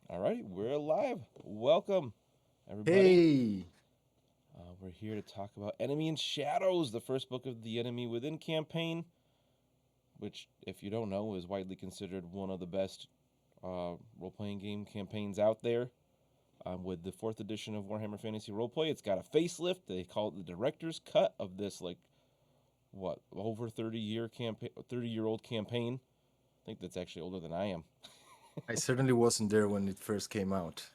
All right, we're live. Welcome, everybody. Hey, We're here to talk about Enemy in Shadows, the first book of the Enemy Within campaign, which, if you don't know, is widely considered one of the best role playing game campaigns out there. With the fourth edition of Warhammer Fantasy Roleplay, it's got a facelift. They call it the director's cut of this, over 30-year-old campaign. I think that's actually older than I am. I certainly wasn't there when it first came out.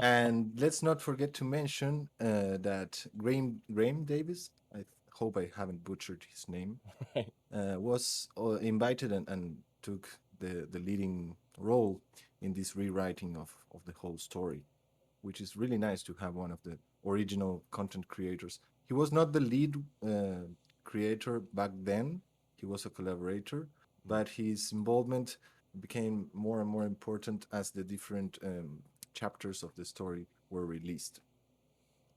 And let's not forget to mention that Graham Davis, hope I haven't butchered his name, Right. was invited and took the leading role in this rewriting of the whole story, which is really nice to have one of the original content creators. He was not the lead creator back then, he was a collaborator, Mm, but his involvement became more and more important as the different chapters of the story were released.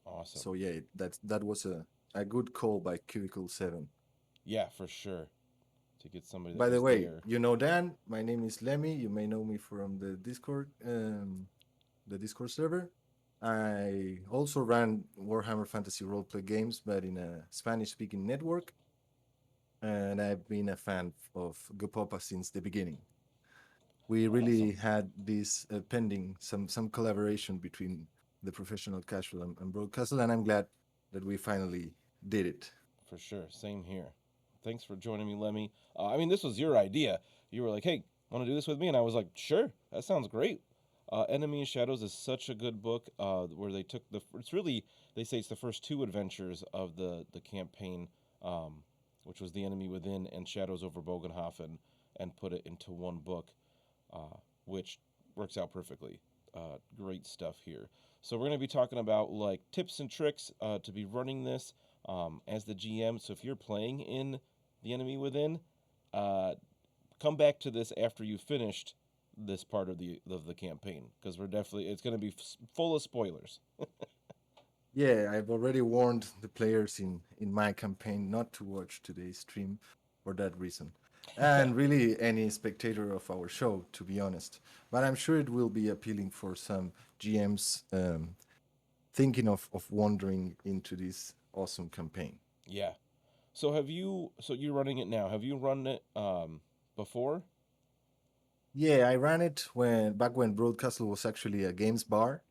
awesome. So yeah, that was a good call by Cubicle 7. Yeah, for sure. To get somebody that By the was way, there. you know Dan, my name is Lemmy. You may know me from the Discord server. I also ran Warhammer Fantasy roleplay games, but in a Spanish-speaking network, and I've been a fan of Gopopa since the beginning. We Awesome. really had this pending some collaboration between the professional casual and Broadcastle, and I'm glad that we finally did it. For sure. Same here. Thanks for joining me, Lemmy. This was your idea. You were like, hey, want to do this with me? And I was like, sure, that sounds great. Enemy in Shadows is such a good book where they took it's really, they say it's the first two adventures of the campaign, which was The Enemy Within and Shadows over Bogenhofen, and put it into one book, which works out perfectly. Great stuff here. So we're going to be talking about like tips and tricks to be running this as the GM. So if you're playing in The Enemy Within, uh, come back to this after you've finished this part of the campaign because it's going to be full of spoilers. Yeah, I've already warned the players in my campaign not to watch today's stream for that reason. And really any spectator of our show, to be honest. But I'm sure it will be appealing for some GMs thinking of wandering into this awesome campaign. Yeah. So have you? So you're running it now. Have you run it before? Yeah, I ran it when back when Broadcastle was actually a games bar.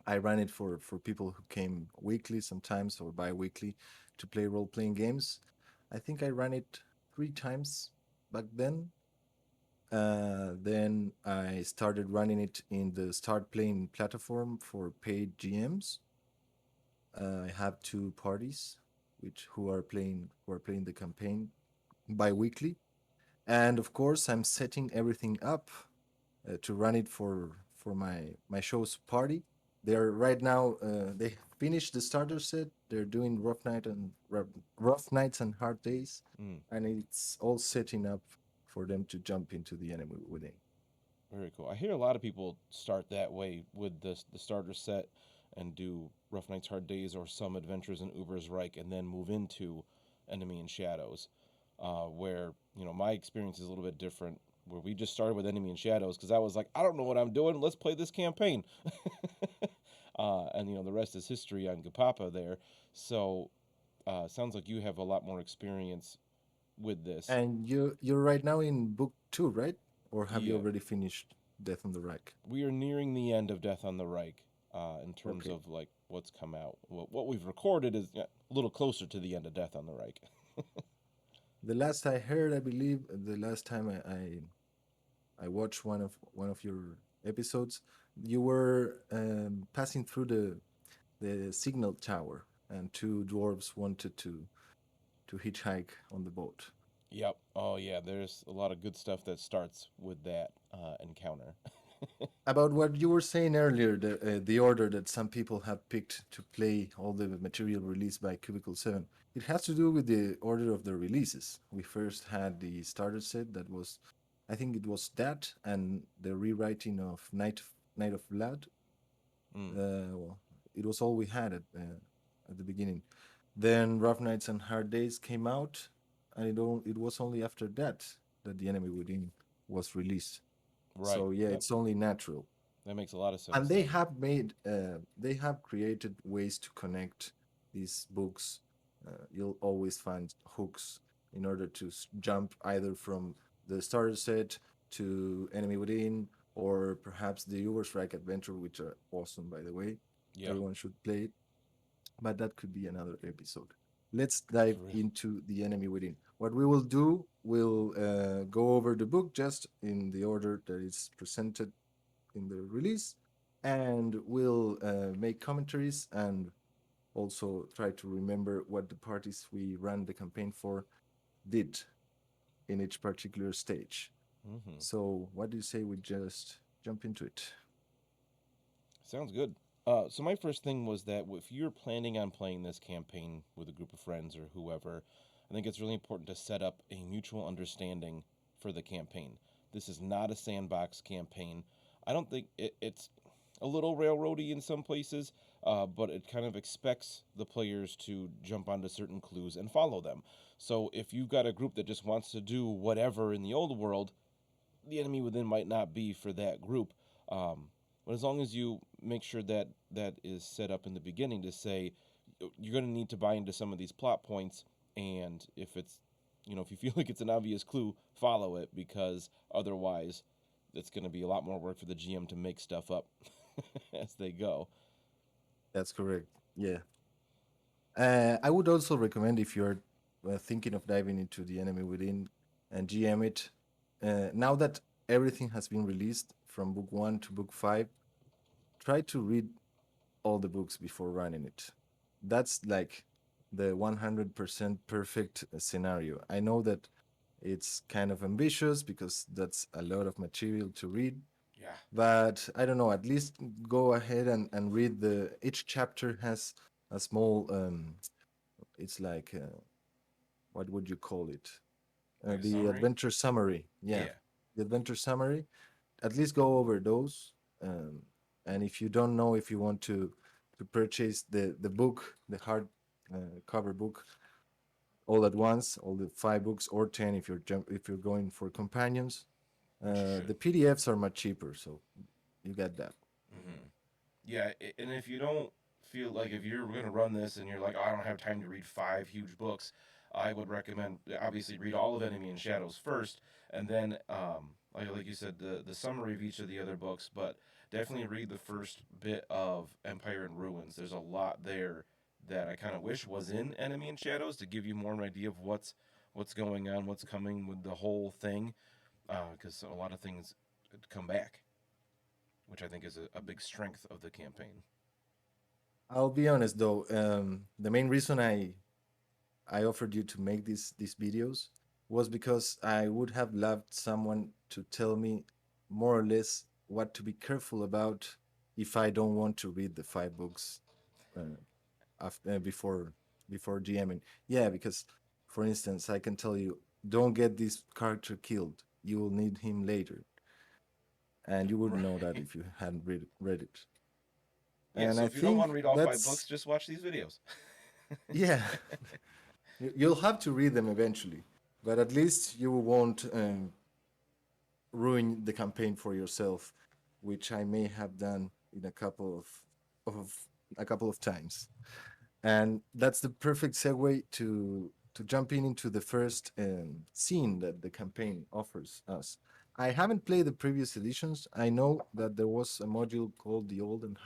I ran it for people who came weekly sometimes or bi-weekly to play role-playing games. I think I ran it 3 times back then. Then I started running it in the Start Playing platform for paid GMs. I have two parties which who are playing the campaign bi-weekly. And of course, I'm setting everything up to run it for my show's party. They're right now. They finished the starter set. They're doing rough nights and hard days, Mm, and it's all setting up for them to jump into the enemy within. very cool. I hear a lot of people start that way with the starter set and do Rough Nights, Hard Days, or some Adventures in Uber's Reich, and then move into Enemy in Shadows, where my experience is a little bit different. Where we just started with Enemy in Shadows because I was like, I don't know what I'm doing. Let's play this campaign, and the rest is history on Gapapa there. So sounds like you have a lot more experience with this. And you're right now in book 2, right? Or have you Yeah, already finished Death on the Rack? we are nearing the end of Death on the Reich in terms Okay. of like what's come out. What we've recorded is a little closer to the end of Death on the Reich. The last I heard, I believe, the last time I watched one of your episodes, you were passing through the signal tower, and two dwarves wanted to hitchhike on the boat. Yep. Oh yeah. There's a lot of good stuff that starts with that encounter. About what you were saying earlier, the order that some people have picked to play all the material released by Cubicle 7, it has to do with the order of the releases. We first had the starter set that was, I think it was that, and the rewriting of Night of Blood. Mm, Well, it was all we had at the beginning. Then Rough Nights and Hard Days came out, and it was only after that that the Enemy Within was released. right. So yeah, Yep. it's only natural. That makes a lot of And sense then. they have created ways to connect these books. You'll always find hooks in order to jump either from the starter set to Enemy Within, or perhaps the Uberstrike Adventure, which are awesome, by the way. Yeah, Everyone should play it, but that could be another episode. Let's for dive real. into the Enemy Within. What we will do, we'll go over the book just in the order that it's presented in the release, and we'll make commentaries and also try to remember what the parties we ran the campaign for did in each particular stage. Hmm. So, what do you say we just jump into it? Sounds good. So my first thing was that if you're planning on playing this campaign with a group of friends or whoever, I think it's really important to set up a mutual understanding for the campaign. This is not a sandbox campaign. I don't think it's a little railroady in some places, but it kind of expects the players to jump onto certain clues and follow them. So if you've got a group that just wants to do whatever in the old world, the enemy within might not be for that group. Um, but as long as you make sure that that is set up in the beginning to say you're going to need to buy into some of these plot points, and if it's if you feel like it's an obvious clue, follow it because otherwise, it's going to be a lot more work for the GM to make stuff up as they go. That's correct. Yeah. I would also recommend if you're thinking of diving into the Enemy Within and GM it, now that everything has been released from book one to book five, try to read all the books before running it. That's like the 100% perfect scenario. I know that it's kind of ambitious because that's a lot of material to read, Yeah. but I don't know, at least go ahead and read each chapter has a small, it's like, what would you call it? Like a The summary? adventure summary. Yeah, Yeah. the adventure summary. At least go over those. And if you don't know if you want to purchase the book, the hard cover book, all at once, all the 5 books or 10 if if you're going for companions, Which you should. the PDFs are much cheaper, so you get that. Hmm. Yeah, and if you don't feel like if you're going to run this and you're like, oh, I don't have time to read 5 huge books, I would recommend obviously read all of Enemy and Shadows first, and then like you said, the summary of each of the other books, but definitely read the first bit of Empire in Ruins. There's a lot there that I kind of wish was in Enemy and Shadows to give you more of an idea of what's going on, what's coming with the whole thing, because a lot of things come back, which I think is a big strength of the campaign. I'll be honest though, the main reason I offered you to make these videos was because I would have loved someone to tell me more or less what to be careful about if I don't want to read the 5 books uh, before GMing. Yeah, because for instance, I can tell you, don't get this character killed. You will need him later, and you wouldn't know that Right. if you hadn't read it. Yeah, And so I if you don't want think to read all 5 books, that's just watch these videos. yeah. You'll have to read them eventually, but at least you won't ruin the campaign for yourself, which I may have done in of a couple of times. And that's the perfect segue to jump in into the first scene that the campaign offers us. I haven't played the previous editions. I know that there was a module called the Olden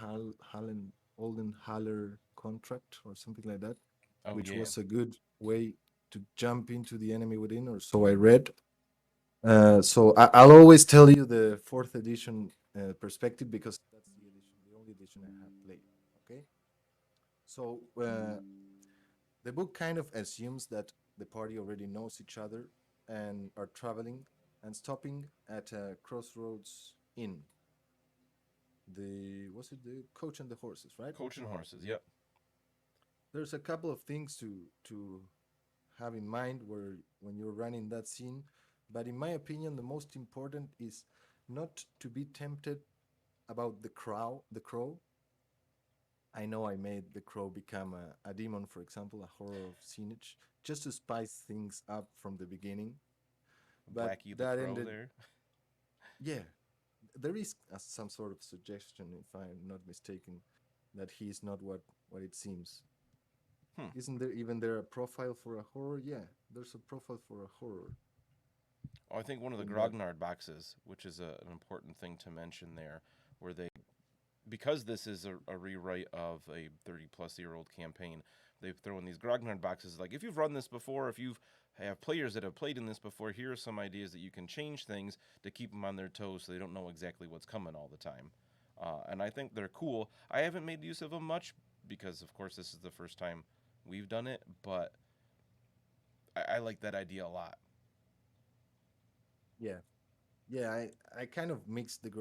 Haller contract or something like that, Oh which yeah. was a good way to jump into the enemy within, or so I read. So I'll always tell you the fourth edition perspective because that's the only edition I have played. Okay, so the book kind of assumes that the party already knows each other and are traveling and stopping at a crossroads inn. The was it the coach and the horses, right? Coaching horses. Yep. There's a couple of things to have in mind where when you're running that scene, but in my opinion, the most important is not to be tempted about the crow. I know I made the crow become a demon, for example, a horror of scenage, just to spice things up from the beginning. But Blackie the that Crow ended, there. yeah, there is some sort of suggestion, if I'm not mistaken, that he is not what it seems. Hmm. Isn't there even there a profile for a horror? Yeah, there's a profile for a horror Oh, I think one of the in that. grognard boxes, which is an important thing to mention there, where they, because this is a rewrite of a 30-plus-year-old campaign, they throw in these grognard boxes. Like, if you've run this before, if you've have players that have played in this before, here are some ideas that you can change things to keep them on their toes so they don't know exactly what's coming all the time. And I think they're cool. I haven't made use of them much because, of course, this is the first time we've done it, but I like that idea a lot. Yeah, yeah. I kind of mixed the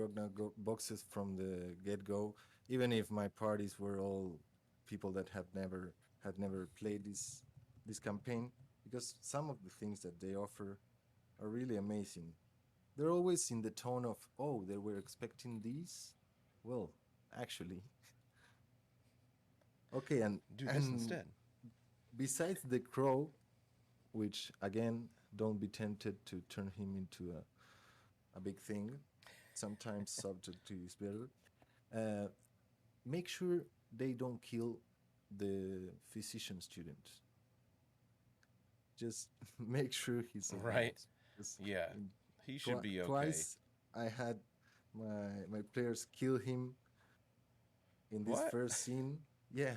boxes from the get go, even if my parties were all people that had never played this campaign, because some of the things that they offer are really amazing. They're always in the tone of, oh, they were expecting these. Well, actually, okay, Do this and instead. besides the crow, which again, don't be tempted to turn him into a big thing. Sometimes subtlety is better. Uh, Make sure they don't kill the physician student. Just make sure he Right? survives. Because Yeah. He should be okay. twice I had my players kill him in this What? first scene. Yeah,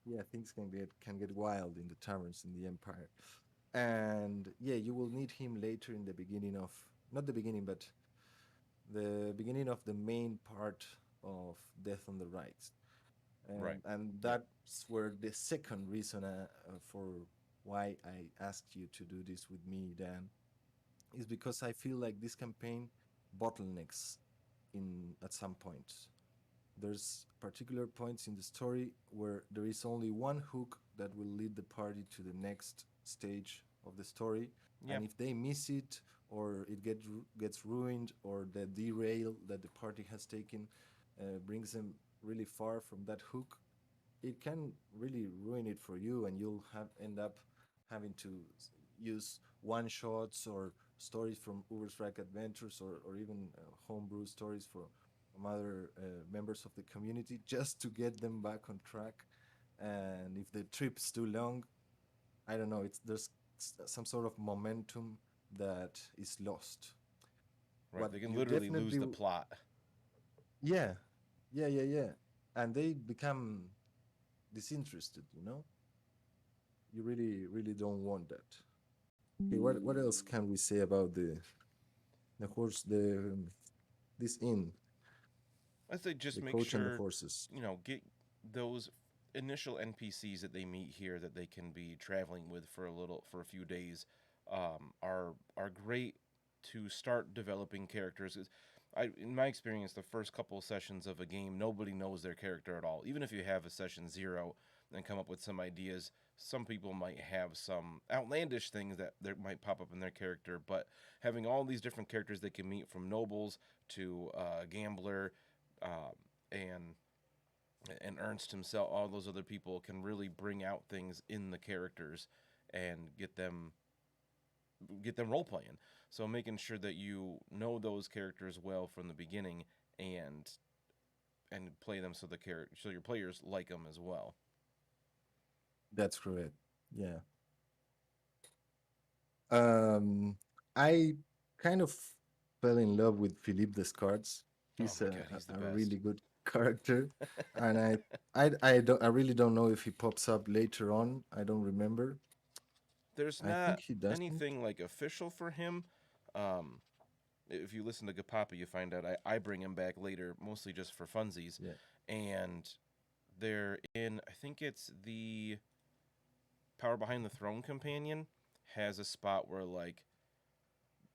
yeah, things can get wild in the taverns in the Empire. And yeah, you will need him later in the beginning of, not the beginning, but the beginning of the main part of Death on the Right. Right. And Yep. that's where the second reason for why I asked you to do this with me, Dan, is because I feel like this campaign bottlenecks in at some points. There's particular points in the story where there is only one hook that will lead the party to the next stage of the story, Yeah. and if they miss it, or it gets ruined, or the derail that the party has taken brings them really far from that hook, it can really ruin it for you, and you'll have end up having to use one shots or stories from Uber's Rack Adventures, or even homebrew stories from other members of the community, just to get them back on track. And if the trip's too long, I don't know, it's there's some sort of momentum that is lost. Right. What They can you literally lose definitely, the plot. yeah, yeah, and they become disinterested, you know. You really don't want that. Okay, what else can we say about the horse, this inn, I say just the make coach and the sure, horses? get those initial NPCs that they meet here that they can be traveling with for a few days, are great to start developing characters. In my experience, the first couple of sessions of a game, nobody knows their character at all. Even if you have a session zero and come up with some ideas, some people might have some outlandish things that there might pop up in their character. But having all these different characters they can meet, from nobles to gambler, um, and Ernst himself, all those other people can really bring out things in the characters and get them role playing. So making sure that you know those characters well from the beginning and play them so your players like them as well. That's correct. Yeah. Um, I kind of fell in love with Philippe Descartes. Oh He's my god, he's the a best. really good character, and I really don't know if he pops up later on. I don't remember. There's I think not he doesn't. anything like official for him. Um, if you listen to Gapapa, you find out I bring him back later, mostly just for funsies, Yeah. and they're in. I think it's the Power Behind the Throne companion has a spot where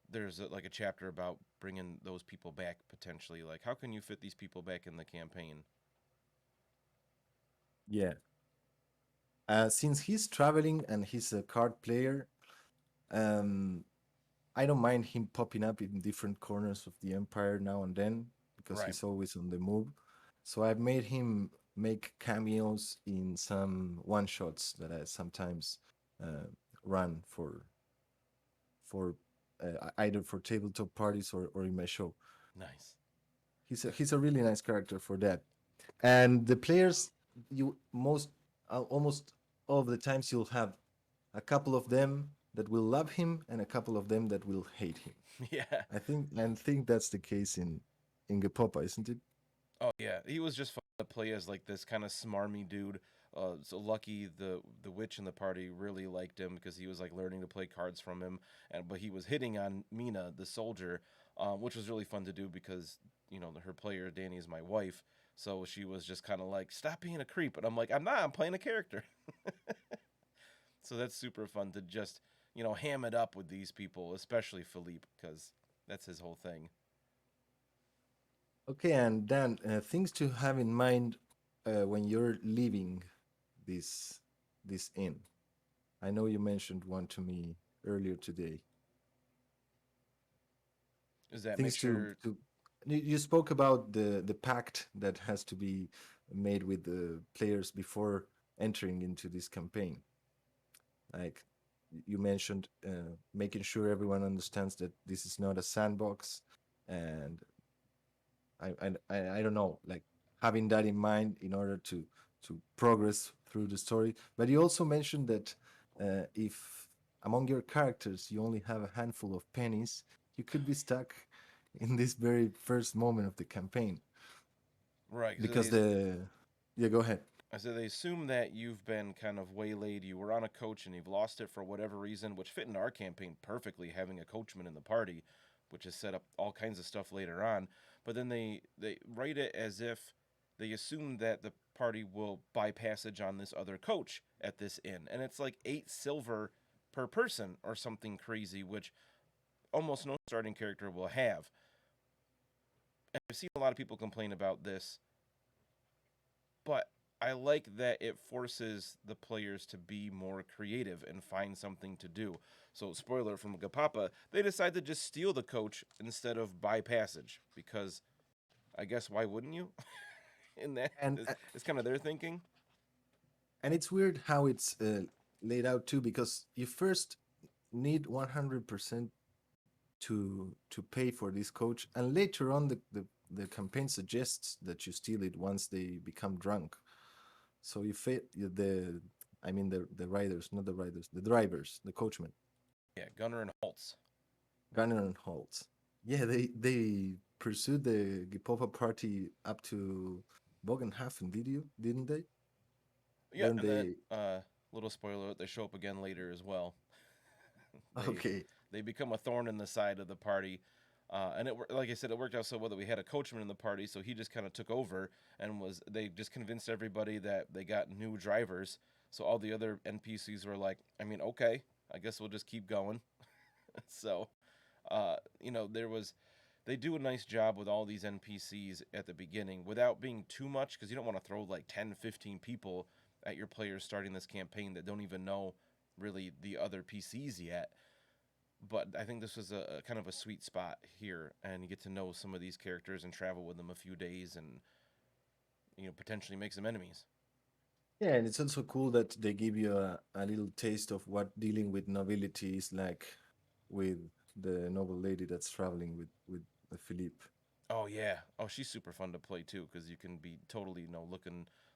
there's like a chapter about bringing those people back potentially. Like, how can you fit these people back in the campaign? Yeah. Since he's traveling and he's a card player, um, I don't mind him popping up in different corners of the empire now and then, because Right. he's always on the move. So I've made him make cameos in some one shots that I sometimes uh, run for either for tabletop parties or in my show. Nice. He's a really nice character for that. And the players, you most almost all of the times you'll have a couple of them that will love him and a couple of them that will hate him. Yeah. I think that's the case in Gepopa, isn't it? Oh yeah, he was just fun to play as like this kind of smarmy dude. So lucky the witch in the party really liked him because he was like learning to play cards from him, and but he was hitting on Mina the soldier, which was really fun to do because her player Danny is my wife, so she was just kind of like stop being a creep, and I'm like I'm not, I'm playing a character. So that's super fun to just ham it up with these people, especially Philippe because that's his whole thing. Okay, and Dan, things to have in mind when you're leaving this this inn. I know you mentioned one to me earlier today. Is that make Things sure? to you spoke about the pact that has to be made with the players before entering into this campaign. Like you mentioned, making sure everyone understands that this is not a sandbox, and I don't know, like having that in mind in order to progress through the story. But you also mentioned that if among your characters you only have a handful of pennies, you could be stuck in this very first moment of the campaign Right, because because the yeah, go ahead. I said they assume that you've been kind of waylaid. You were on a coach and you've lost it for whatever reason, which fit into our campaign perfectly, having a coachman in the party, which has set up all kinds of stuff later on. But then they write it as if they assume that the party will buy passage on this other coach at this inn, and it's like 8 silver per person or something crazy, which almost no starting character will have. And I've seen a lot of people complain about this, but I like that it forces the players to be more creative and find something to do. So, spoiler from Gapapa, they decide to just steal the coach instead of buy passage because I guess why wouldn't you? In that, and it's kind of their thinking. and it's weird how it's laid out too, because you first need 100% to pay for this coach, and later on the campaign suggests that you steal it once they become drunk. So the I mean the riders, not the riders, the drivers, the coachmen, Yeah, Gunner and Holtz. Gunner and Holt. Yeah, they pursued the Gipopa party up to Bogenhafen, didn't they? Yeah, When and then they little spoiler, they show up again later as well. they okay. they become a thorn in the side of the party. And like I said, it worked out so well that we had a coachman in the party, so he just kind of took over and was. They just convinced everybody that they got new drivers. So all the other NPCs were like, I mean, okay, I guess we'll just keep going. So, there was. They do a nice job with all these NPCs at the beginning without being too much because you don't want to throw like 10, 15 people at your players starting this campaign that don't even know really the other PCs yet. But I think this was a kind of a sweet spot here, and you get to know some of these characters and travel with them a few days, and potentially make some enemies. Yeah, and it's also cool that they give you a little taste of what dealing with nobility is like with the noble lady that's traveling with Philippe. Oh yeah, oh she's super fun to play too because you can be totally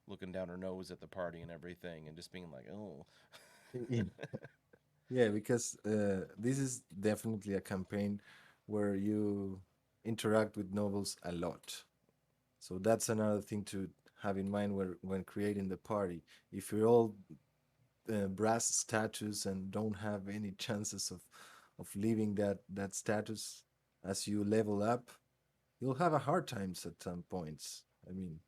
looking down her nose at the party and everything, and just being like, oh, Yeah, yeah, because this is definitely a campaign where you interact with nobles a lot. So that's another thing to have in mind when creating the party. If you're all brass status and don't have any chances of leaving that status as you level up, you'll have a hard times at some points. I mean,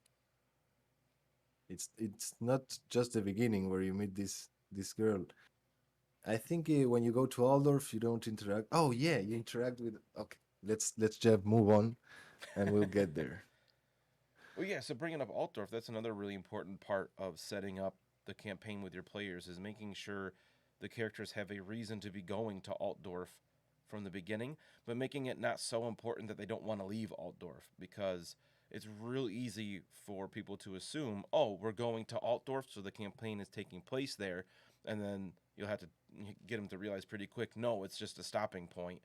it's not just the beginning where you meet this girl. I think when you go to Aldorf, you don't interact. Oh yeah, you interact with. Okay, let's just move on, and we'll get there. well yeah. So bringing up Altdorf, that's another really important part of setting up the campaign with your players is making sure the characters have a reason to be going to Altdorf from the beginning, but making it not so important that they don't want to leave Altdorf because it's real easy for people to assume, oh, we're going to Altdorf, so the campaign is taking place there, and then you'll have to get them to realize pretty quick, no, it's just a stopping point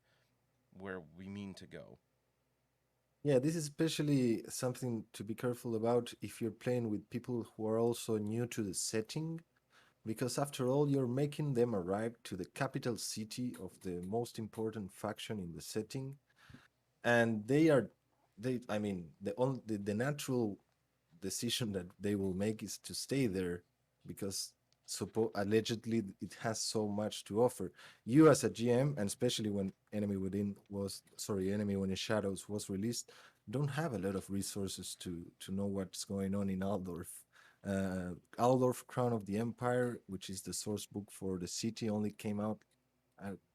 where we mean to go. Yeah, this is especially something to be careful about if you're playing with people who are also new to the setting, because after all, you're making them arrive to the capital city of the most important faction in the setting, and I mean, the natural decision that they will make is to stay there because allegedly it has so much to offer. You as a GM, and especially when Enemy when in Shadows was released, don't have a lot of resources to know what's going on in Aldorf. Aldorf Crown of the Empire, which is the source book for the city, only came out,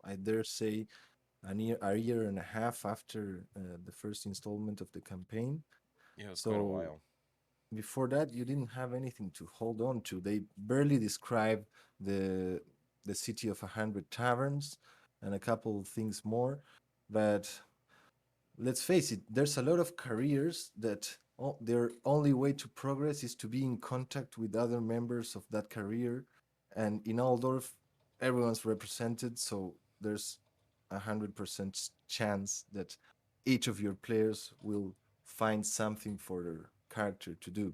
I dare say, a year and a half after the first installment of the campaign. Yeah, it was quite a So while. before that, you didn't have anything to hold on to. They barely describe the the city of 100 taverns and a couple of things more. But let's face it, there's a lot of careers that their only way to progress is to be in contact with other members of that career. And in Aldorf, everyone's represented, so there's 100% chance that each of your players will find something for their character to do.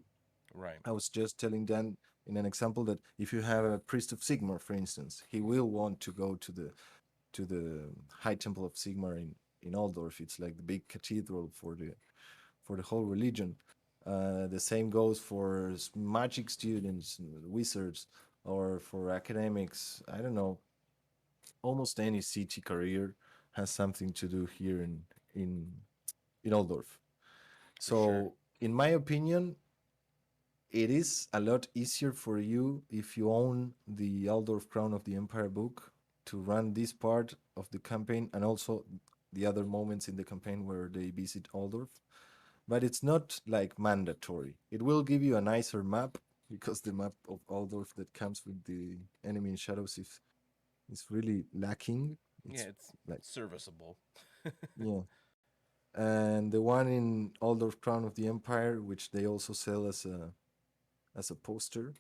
Right. I was just telling Dan in an example that if you have a priest of Sigmar, for instance, he will want to go to the High Temple of Sigmar in Aldorf. It's like the big cathedral for the whole religion. The same goes for magic students, wizards, or for academics. I don't know. Almost any city career has something to do here in in Aldorf. For sure. So, in my opinion, it is a lot easier for you if you own the Aldorf Crown of the Empire book to run this part of the campaign and also the other moments in the campaign where they visit Aldorf. But it's not like mandatory. It will give you a nicer map because the map of Aldorf that comes with the enemy in shadows is really lacking. Yeah, It's it's like, serviceable. yeah. And the one in Aldorf Crown of the Empire, which they also sell as a poster,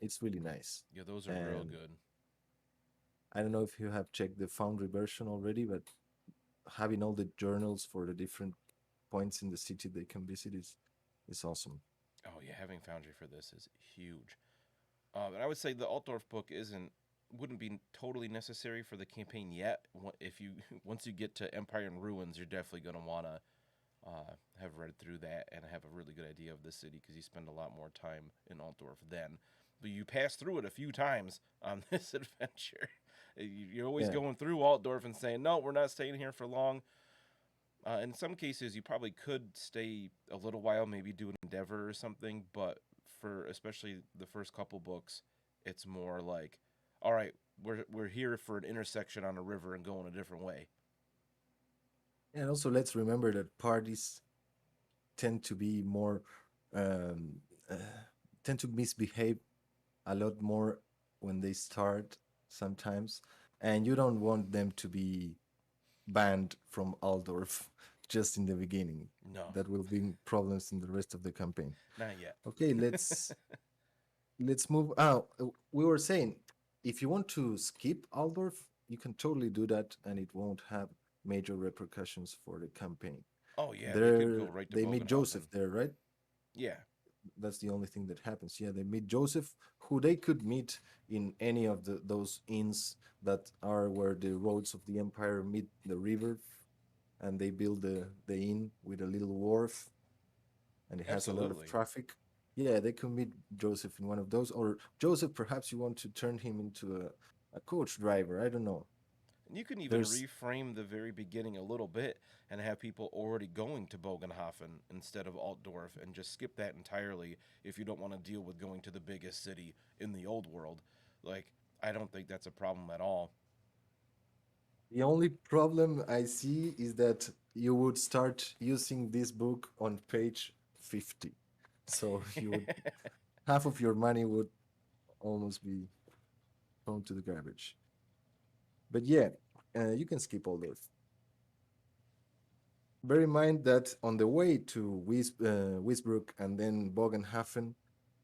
it's really nice. Yeah, those are real And good. I don't know if you have checked the Foundry version already, but having all the journals for the different points in the city they can visit is awesome. Oh yeah, having Foundry for this is huge. And I would say the Altdorf book wouldn't be totally necessary for the campaign yet. If you once you get to Empire and Ruins, you're definitely gonna wanna have read through that and have a really good idea of the city because you spend a lot more time in Altdorf then. But you pass through it a few times on this adventure. You're always Yeah. going through Altdorf and saying, "No, we're not staying here for long." In some cases, you probably could stay a little while, maybe do an endeavor or something. But for especially the first couple books, it's more like, all right, we're here for an intersection on a river and going a different way. And also, let's remember that parties tend to be more, um, uh, tend to misbehave a lot more when they start sometimes. And you don't want them to be banned from Aldorf just in the beginning. No, That will bring problems in the rest of the campaign. not yet. Okay, let's move. We were saying if you want to skip Aldorf, you can totally do that, and it won't have major repercussions for the campaign. Oh yeah, they could go There, right to they meet Bogenhofen. Joseph there, right? Yeah, That's the only thing that happens. Yeah, they meet Joseph, who they could meet in any of those inns that are where the roads of the empire meet the river, and they build the inn with a little wharf, and it has a lot of absolutely. traffic. Yeah, they could meet Joseph in one of those, or Joseph, perhaps you want to turn him into a coach driver. I don't know. And you can even There's reframe the very beginning a little bit and have people already going to Bogenhofen instead of Altdorf and just skip that entirely if you don't want to deal with going to the biggest city in the old world. Like, I don't think that's a problem at all. the only problem I see is that you would start using this book on page 50. So you would half of your money would almost be thrown to the garbage. But yeah, you can skip all those. Bear in mind that on the way to Wisbrook and then Bogenhafen,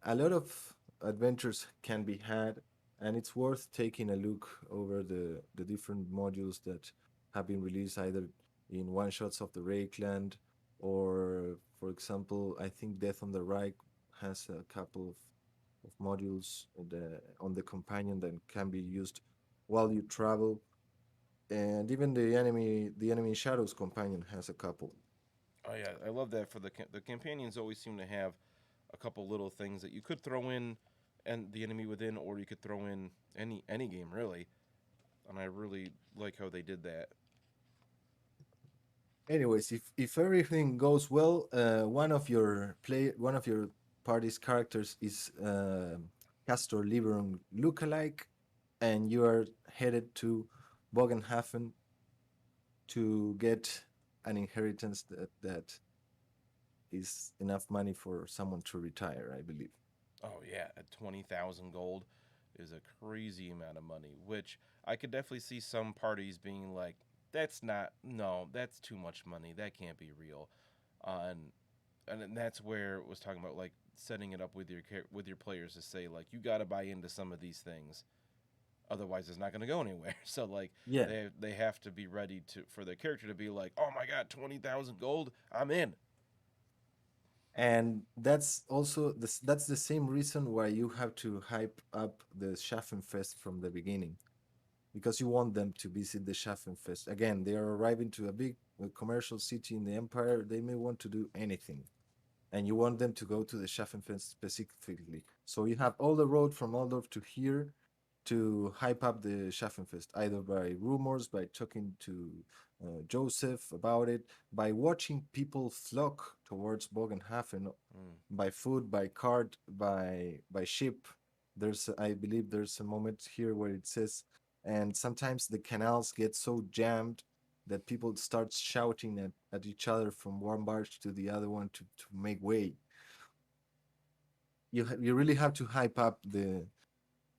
a lot of adventures can be had, and it's worth taking a look over the different modules that have been released either. in one shots of the Rakeland, or for example, I think Death on the Reich has a couple of modules on the companion that can be used while you travel, and even the enemy shadows companion has a couple. Oh yeah, I love that for the companions. Always seem to have a couple little things that you could throw in, and the enemy within, or you could throw in any game really. And I really like how they did that. Anyways, if everything goes well, one of your party's characters is Castor Liberum lookalike, and you are headed to Bogenhafen to get an inheritance that is enough money for someone to retire, I believe. Oh yeah, at 20,000 gold is a crazy amount of money, which I could definitely see some parties being like, "That's not no, that's too much money. That can't be real," and and that's where it was talking about like setting it up with with your players to say like you got to buy into some of these things, otherwise it's not going to go anywhere. So like Yeah, they have to be ready to for their character to be like, "Oh my god, 20,000 gold, I'm in." and that's the same reason why you have to hype up the Schaffenfest from the beginning, because you want them to visit the Schaffenfest. Again, they are arriving to a big commercial city in the empire. They may want to do anything, and you want them to go to the Schaffenfest specifically. So you have all the road from Aldorf to here to hype up the Schaffenfest, either by rumors, by talking to Joseph about it, by watching people flock towards Bogenhafen, Mm. by foot, by cart, by ship. I believe, there's a moment here where it says, and sometimes the canals get so jammed that people start shouting at each other from one barge to the other one to make way. You really have to hype up the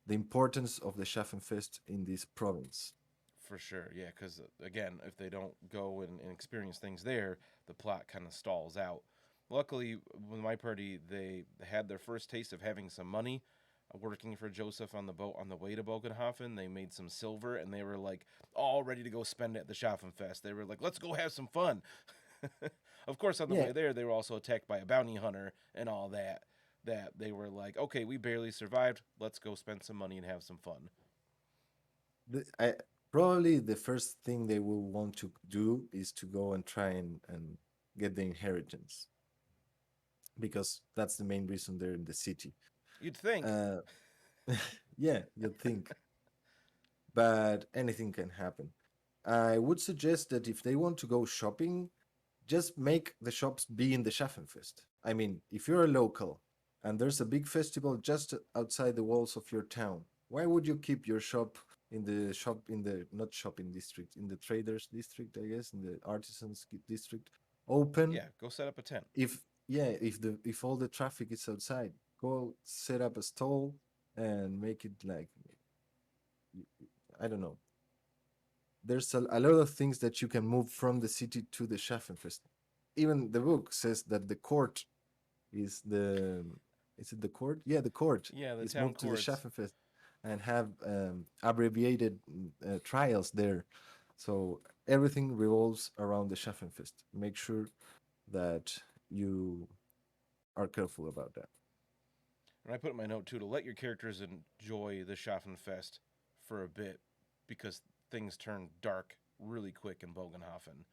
importance of the Schaffenfest in this province. For sure, yeah, because again, if they don't go and experience things there, the plot kind of stalls out. Luckily, with my party, they had their first taste of having some money. Working for Joseph on the boat on the way to Bogenhafen, they made some silver, and they were like all ready to go spend it at the Schaffenfest. They were like, "Let's go have some fun." Of course, on the Yeah, way there, they were also attacked by a bounty hunter and all that. That they were like, "Okay, we barely survived. Let's go spend some money and have some fun." probably the first thing they will want to do is to go and try and get the inheritance, because that's the main reason they're in the city. You'd think. Uh, yeah, you'd think, but anything can happen. I would suggest that if they want to go shopping, just make the shops be in the Schaffenfest. I mean, if you're a local and there's a big festival just outside the walls of your town, why would you keep your shop in the not shopping district, in the traders district, I guess, in the artisans district, open? Yeah, go set up a tent. If Yeah, if all the traffic is outside, go set up a stall and make it like, I don't know. There's a lot of things that you can move from the city to the Schaffenfest. Even the book says that the court is the is it the court? Yeah, the court Yeah, the is town moved to the courts. Schaffenfest and have abbreviated trials there. So everything revolves around the Schaffenfest. Make sure that you are careful about that. And I put in my note too to let your characters enjoy the Schaffenfest for a bit because things turn dark really quick in Bogenhafen.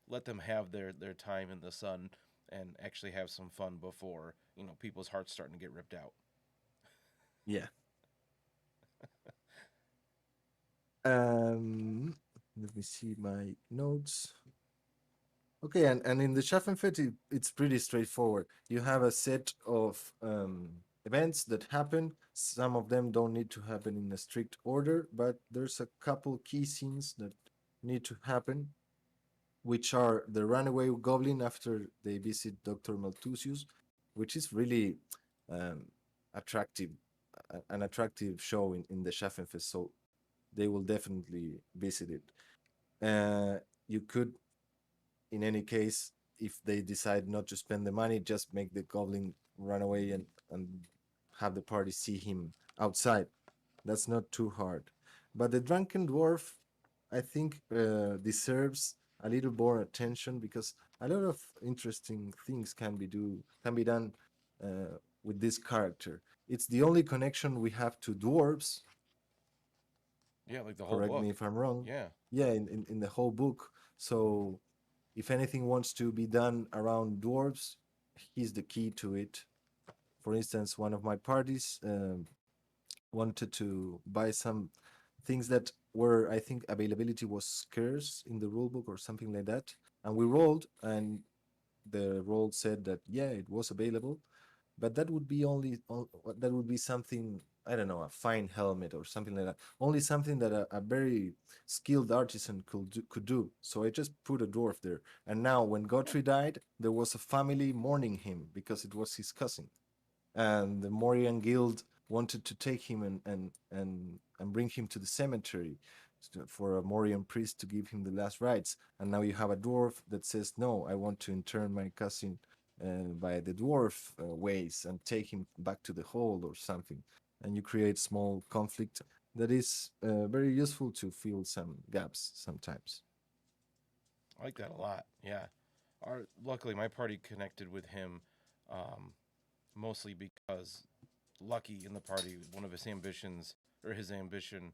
Let them have their time in the sun and actually have some fun before, people's hearts starting to get ripped out. Yeah. Um, Let me see my notes. Okay, and in the Schaffenfest, it's pretty straightforward. You have a set of events that happen. Some of them don't need to happen in a strict order, but there's a couple key scenes that need to happen, which are the runaway goblin after they visit Dr. Malthusius, which is really um, attractive, an attractive show in the Schaffenfest. So they will definitely visit it. You could, in any case, if they decide not to spend the money, just make the goblin run away and have the party see him outside. That's not too hard. But the drunken dwarf, I think, deserves. a little more attention because a lot of interesting things can be done with this character. It's the only connection we have to dwarves. Yeah, like the whole Correct me book. if I'm wrong. Yeah. Yeah, in the whole book. So if anything wants to be done around dwarves, he's the key to it. For instance, one of my parties wanted to buy some things that were, I think, availability was scarce in the rulebook or something like that. And we rolled, and the roll said that yeah, it was available, but that would be that would be something, I don't know, a fine helmet or something like that. Only something that a very skilled artisan could do. So I just put a dwarf there, and now when Godfrey died, there was a family mourning him because it was his cousin, and the Morian Guild wanted to take him and bring him to the cemetery for a Morian priest to give him the last rites. And now you have a dwarf that says, "No, I want to intern my cousin by the dwarf ways and take him back to the hold or something." And you create small conflict that is very useful to fill some gaps sometimes. I like that a lot. Yeah. Luckily, my party connected with him um, mostly because Lucky in the party, one of his ambitions, or his ambition,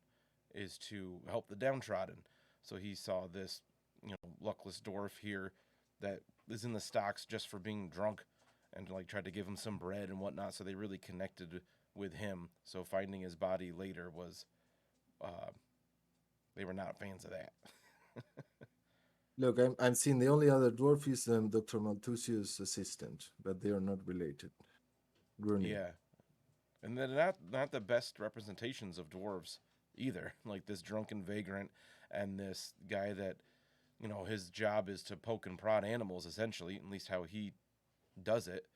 is to help the downtrodden. So he saw this, luckless dwarf here that is in the stocks just for being drunk, and like tried to give him some bread and whatnot. So they really connected with him. So finding his body later was, uh, they were not fans of that. Look, I'm seeing the only other dwarf is Dr. Malthusius' assistant, but they are not related. Gruni. Yeah, and they're not the best representations of dwarves either. Like this drunken vagrant and this guy that his job is to poke and prod animals essentially, at least how he does it.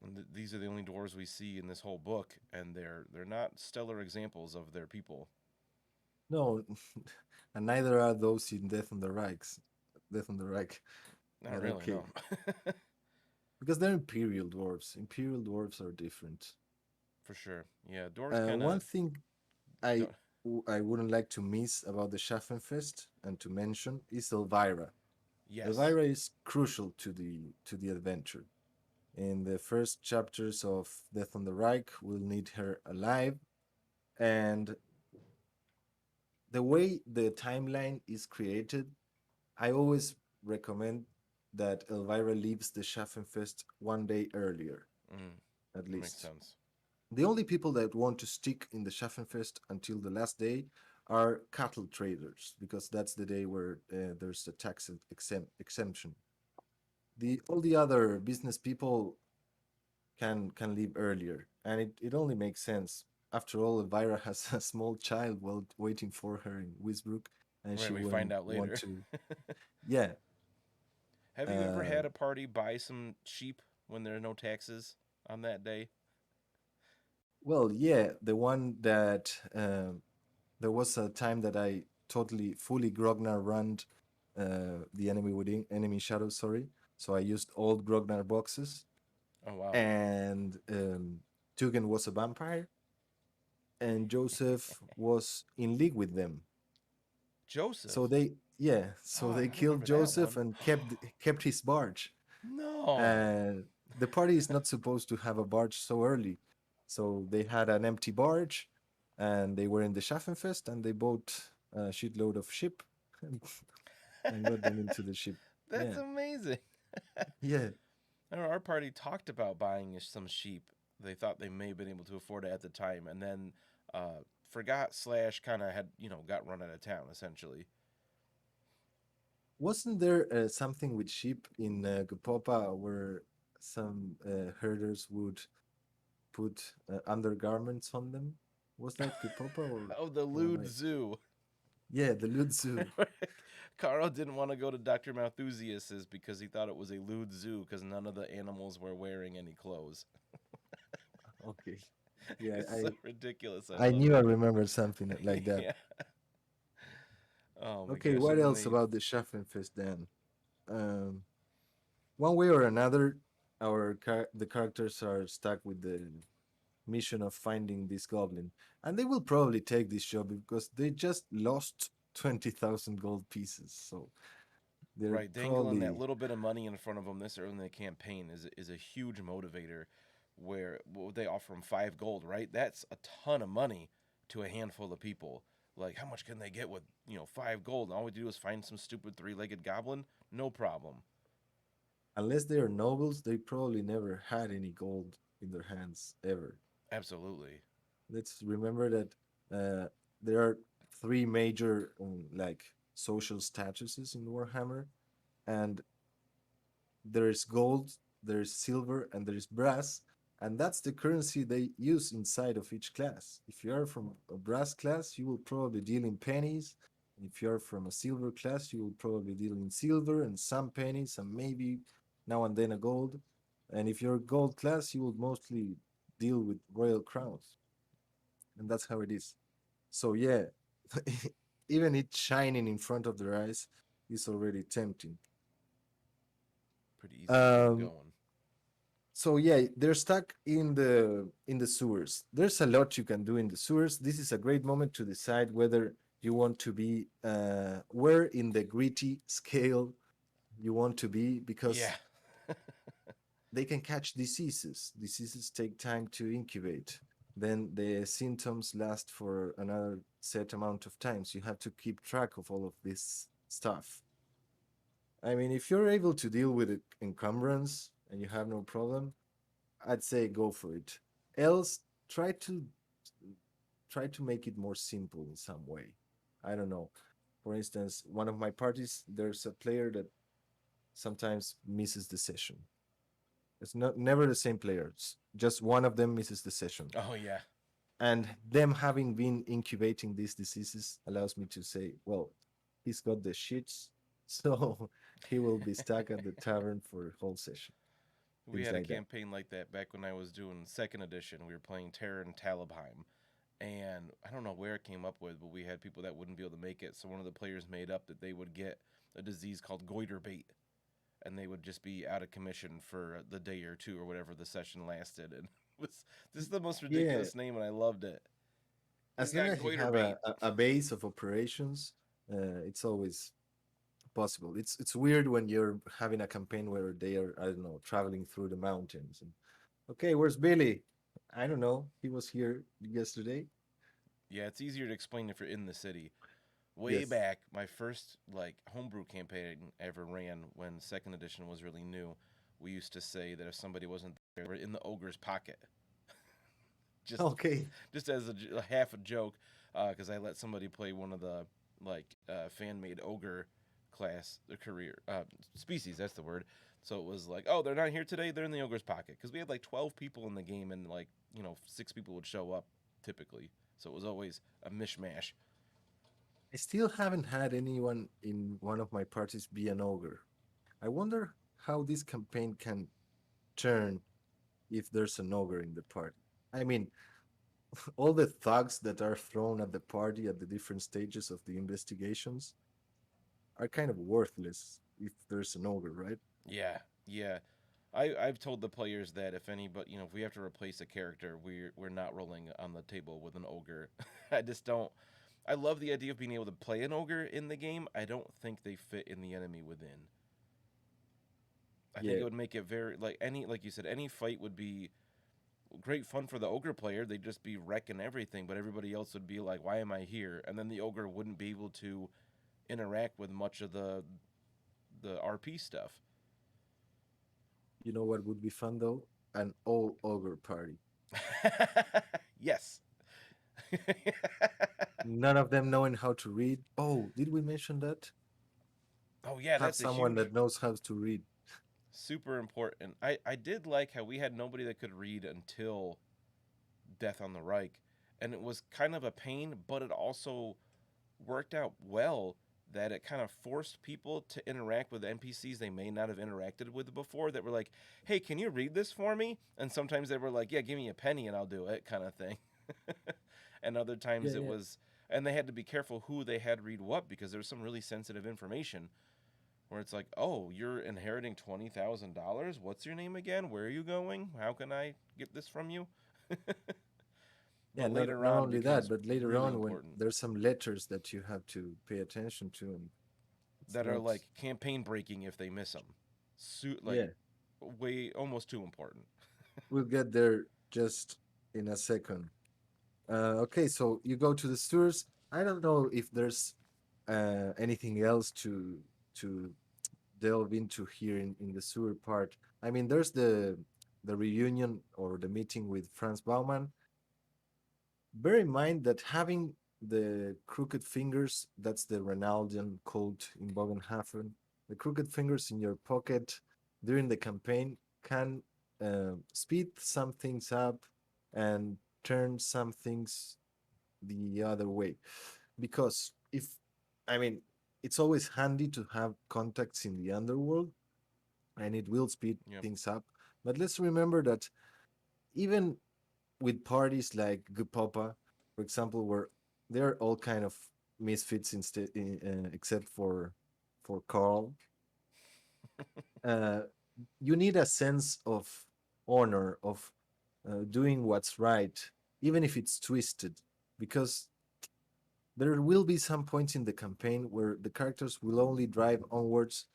And these are the only dwarves we see in this whole book, and they're not stellar examples of their people. No, and neither are those in Death on the Reichs. Death on the Reich. Not But really, okay, no. because they're Imperial dwarves. Imperial dwarves are different. For sure. Yeah, dwarves kind One of thing I don't. I wouldn't like to miss about the Schaffenfest and to mention is Elvira. Yes. Elvira is crucial to the adventure. In the first chapters of Death on the Reich, we'll need her alive, and the way the timeline is created, I always recommend that Elvira leaves the Schaffenfest one day earlier, Mm, at that makes least. sense. The only people that want to stick in the Schaffenfest until the last day are cattle traders, because that's the day where there's a tax exemption. The all the other business people can leave earlier, and it only makes sense. After all, Elvira has a small child waiting for her in Wisbrook, and she Right, we find wouldn't out want later. to. Yeah, Have you ever uh, had a party buy some sheep when there are no taxes on that day? well, yeah, the one that there was a time that I totally fully Grognar run the enemy within enemy shadow. Sorry, so I used old Grognar boxes, Oh wow. and Tugen was a vampire, and Joseph was in league with them. So Joseph. they yeah, Oh, so I they don't killed remember that Joseph one. and kept his barge. No. And the party is not supposed to have a barge so early. So they had an empty barge, and they were in the Schaffenfest, and they bought a shitload of ship and, and got them into the ship. That's Yeah, amazing. yeah. I know our party talked about buying some sheep. They thought they may have been able to afford it at the time, and then forgot slash kind of had got run out of town essentially. Wasn't there something with sheep in Gupopa where some herders would put undergarments on them? Was that Gupopa Oh, the or am lewd I? zoo. Yeah, the Lud Zoo. Carl didn't want to go to Dr. Malthusius's because he thought it was a lewd zoo because none of the animals were wearing any clothes. Okay. Yeah, It's so ridiculous. I I love knew I it. remembered something like that. Yeah. Oh my Okay, gosh. what And then else they. about the Schaffenfest then? One way or another, the characters are stuck with the mission of finding this goblin, and they will probably take this job because they just lost 20,000 gold pieces. So They're Right, dangling that probably little bit of money in front of them this early in the campaign is a huge motivator. Where what would they offer them 5 gold, right? That's a ton of money to a handful of people. Like, how much can they get with 5 gold? And all we do is find some stupid three-legged goblin. No problem. unless they are nobles, they probably never had any gold in their hands ever. Absolutely. Let's remember that there are three major like social statuses in Warhammer, and there is gold, there is silver, and there is brass, and that's the currency they use inside of each class. If you are from a brass class, you will probably deal in pennies. If you are from a silver class, you will probably deal in silver and some pennies and maybe now and then a gold. And if you're a gold class, you will mostly deal with royal crowns, and that's how it is. So yeah, even it shining in front of their eyes is already tempting. Pretty easy to get them Um, going. so yeah, they're stuck in the sewers. There's a lot you can do in the sewers. This is a great moment to decide whether you want to be where in the gritty scale you want to be, Yeah. because they can catch diseases. Diseases take time to incubate. Then the symptoms last for another set amount of times. You have to keep track of all of this stuff. I mean, if you're able to deal with encumbrance and you have no problem, I'd say go for it. Else, try to try to make it more simple in some way. I don't know. For instance, one of my parties, there's a player that sometimes misses the session. It's not never the same players. Just one of them misses the session. Oh yeah. And them having been incubating these diseases allows me to say, well, he's got the shits, so he will be stuck at the tavern for a whole session. We Things had a like that. campaign like that back when I was doing second edition. We were playing Terror and Talabheim. And I don't know where it came up with, but we had people that wouldn't be able to make it. So one of the players made up that they would get a disease called goiter bait, and they would just be out of commission for the day or two or whatever the session lasted. And it was this is the most Yeah, ridiculous name, and I loved it. He's as long got as you goiter have bait. a base of operations, it's always possible. It's weird when you're having a campaign where they are, I don't know, traveling through the mountains. And, okay, where's Billy? I don't know. He was here yesterday. Yeah, it's easier to explain if you're in the city. Way Yes. back, my first like homebrew campaign I ever ran when second edition was really new, we used to say that if somebody wasn't there, they were in the ogre's pocket. just Okay. just as a half a joke, because I let somebody play one of the like fan made ogre class career species. That's the word. So it was like, oh, they're not here today. They're in the ogre's pocket because we had like 12 people in the game, and like 6 people would show up typically. So it was always a mishmash. I still haven't had anyone in one of my parties be an ogre. I wonder how this campaign can turn if there's an ogre in the party. I mean, all the thugs that are thrown at the party at the different stages of the investigations are kind of worthless if there's an ogre, right? Yeah, yeah. I've told the players that if anybody, if we have to replace a character, we're not rolling on the table with an ogre. I just don't. I love the idea of being able to play an ogre in the game. I don't think they fit in the enemy within. I think Yeah, it would make it very like you said, any fight would be great fun for the ogre player. They'd just be wrecking everything, but everybody else would be like, "Why am I here?" And then the ogre wouldn't be able to interact with much of the RP stuff. you know what would be fun though? An all ogre party. Yes. None of them knowing how to read. Oh, did we mention that? Oh yeah, Have that's a someone huge that knows how to read. super important. I did like how we had nobody that could read until Death on the Reich, and it was kind of a pain, but it also worked out well that it kind of forced people to interact with NPCs they may not have interacted with before that were like, "Hey, can you read this for me?" And sometimes they were like, "Yeah, give me a penny and I'll do it," kind of thing. And other Yeah, times it yeah. was and they had to be careful who they had read what because there was some really sensitive information where it's like, "Oh, you're inheriting $20,000. What's your name again? Where are you going? How can I get this from you?" Yeah, But not later not on only that, becomes but later really on when important. there's some letters that you have to pay attention to, and It's that are not. like campaign breaking if they miss them. Like Yeah, way almost too important. we'll get there just in a second. Okay, so you go to the stores. I don't know if there's anything else to delve into here in the sewer part. I mean, there's the reunion or the meeting with Franz Baumann. Bear in mind that having the crooked fingers, that's the Ronaldian code in Bogenhafen, the crooked fingers in your pocket during the campaign can speed some things up and turn some things the other way. Because if, I mean, it's always handy to have contacts in the underworld and it will speed Yep. things up. But let's remember that even with parties like Gupapa, for example, where they're all kind of misfits instead, except for Carl. Uh, you need a sense of honor of doing what's right, even if it's twisted, because there will be some points in the campaign where the characters will only drive onwards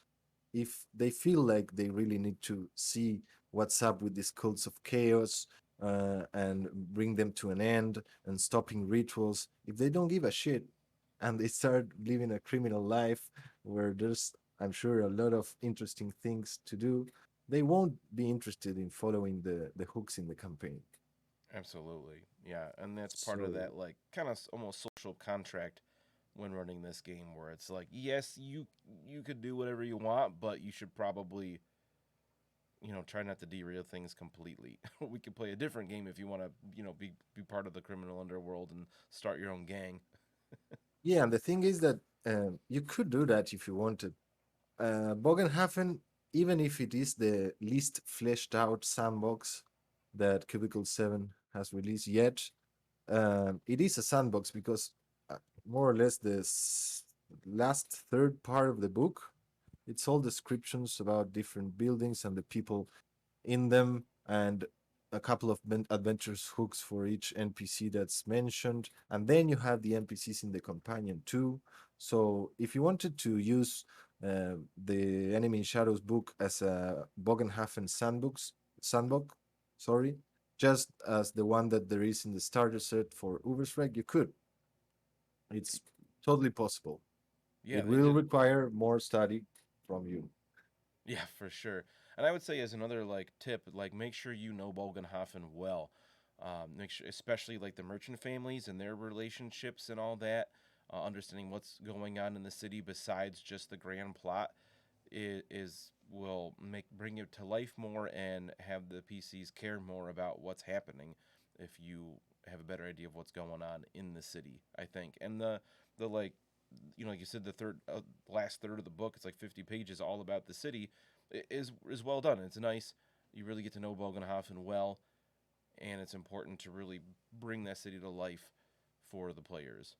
if they feel like they really need to see what's up with these cults of chaos and bring them to an end and stopping rituals, if they don't give a shit and they start living a criminal life where there's, I'm sure, a lot of interesting things to do, they won't be interested in following the hooks in the campaign. Absolutely. Yeah, and that's part of So that like kind of almost social contract when running this game where it's like, yes, you could do whatever you want, but you should probably, try not to derail things completely. We could play a different game if you want to, be part of the criminal underworld and start your own gang. yeah, and the thing is that you could do that if you wanted. Bogenhafen, even if it is the least fleshed out sandbox that Cubicle 7 has released yet, it is a sandbox because more or less the last third part of the book, it's all descriptions about different buildings and the people in them and a couple of adventures hooks for each NPC that's mentioned. And then you have the NPCs in the companion too. So if you wanted to use the Enemy in Shadows book as a Bogenhafen sandbox, sorry, just as the one that there is in the starter set for Ubersreich, you could. It's totally possible. Yeah, It they will did. require more study from you. Yeah, for sure. And I would say as another like tip, like make sure you know Bogenhofen well. Make sure, especially like the merchant families and their relationships and all that. Understanding what's going on in the city besides just the grand plot is will make bring it to life more and have the PCs care more about what's happening if you have a better idea of what's going on in the city. I think, and the like like you said, the last third of the book, it's like 50 pages, all about the city, is well done. It's nice. You really get to know Bogenhofen well, and it's important to really bring that city to life for the players.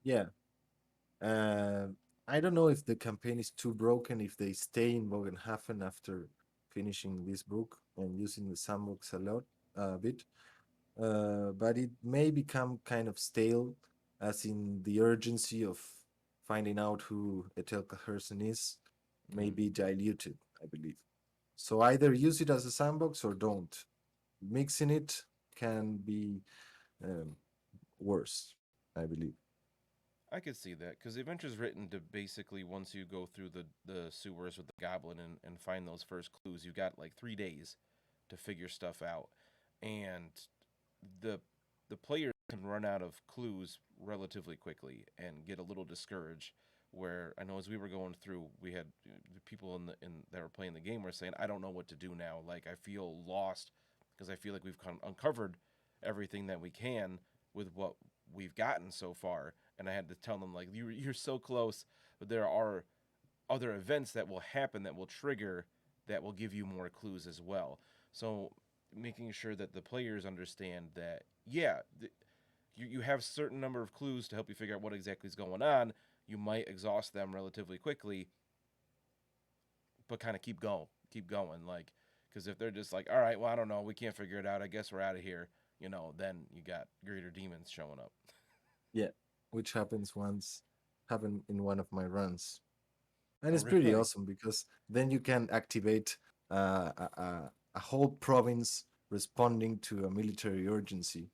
Yeah. Uh, I don't know if the campaign is too broken if they stay in Bogenhafen after finishing this book and using the sandbox a lot, a bit. But it may become kind of stale, as in the urgency of finding out who Etelka Hersen is may Mm. be diluted, I believe. So either use it as a sandbox or don't. Mixing it can be um, worse, I believe. I could see that because the adventure's written to basically once you go through the sewers with the goblin and find those first clues, you got like 3 days to figure stuff out, and the the player can run out of clues relatively quickly and get a little discouraged. Where I know as we were going through, we had the people in that were playing the game were saying, "I don't know what to do now. Like I feel lost because I feel like we've uncovered everything that we can with what we've gotten so far." And I had to tell them like, "You're so close, but there are other events that will happen that will trigger that will give you more clues as well." So making sure that the players understand that yeah, you have a certain number of clues to help you figure out what exactly is going on. You might exhaust them relatively quickly, but kind of keep going, like because if they're just like, all right, well, I don't know, we can't figure it out. I guess we're out of here. Then you got greater demons showing up. Yeah, which happens once. have in one of my runs, and Oh, it's pretty really? awesome because then you can activate a whole province responding to a military urgency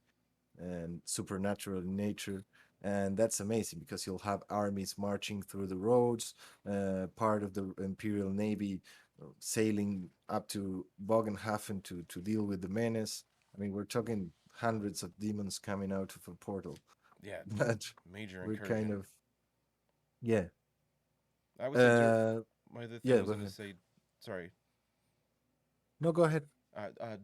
and supernatural in nature. And that's amazing because you'll have armies marching through the roads, part of the Imperial Navy sailing up to Bogenhafen to deal with the menace. I mean, we're talking hundreds of demons coming out of a portal, Yeah, but major we're kind incursion. of, yeah. I would say Uh, my other thing I yeah, was go going to ahead. say, sorry, No, go ahead.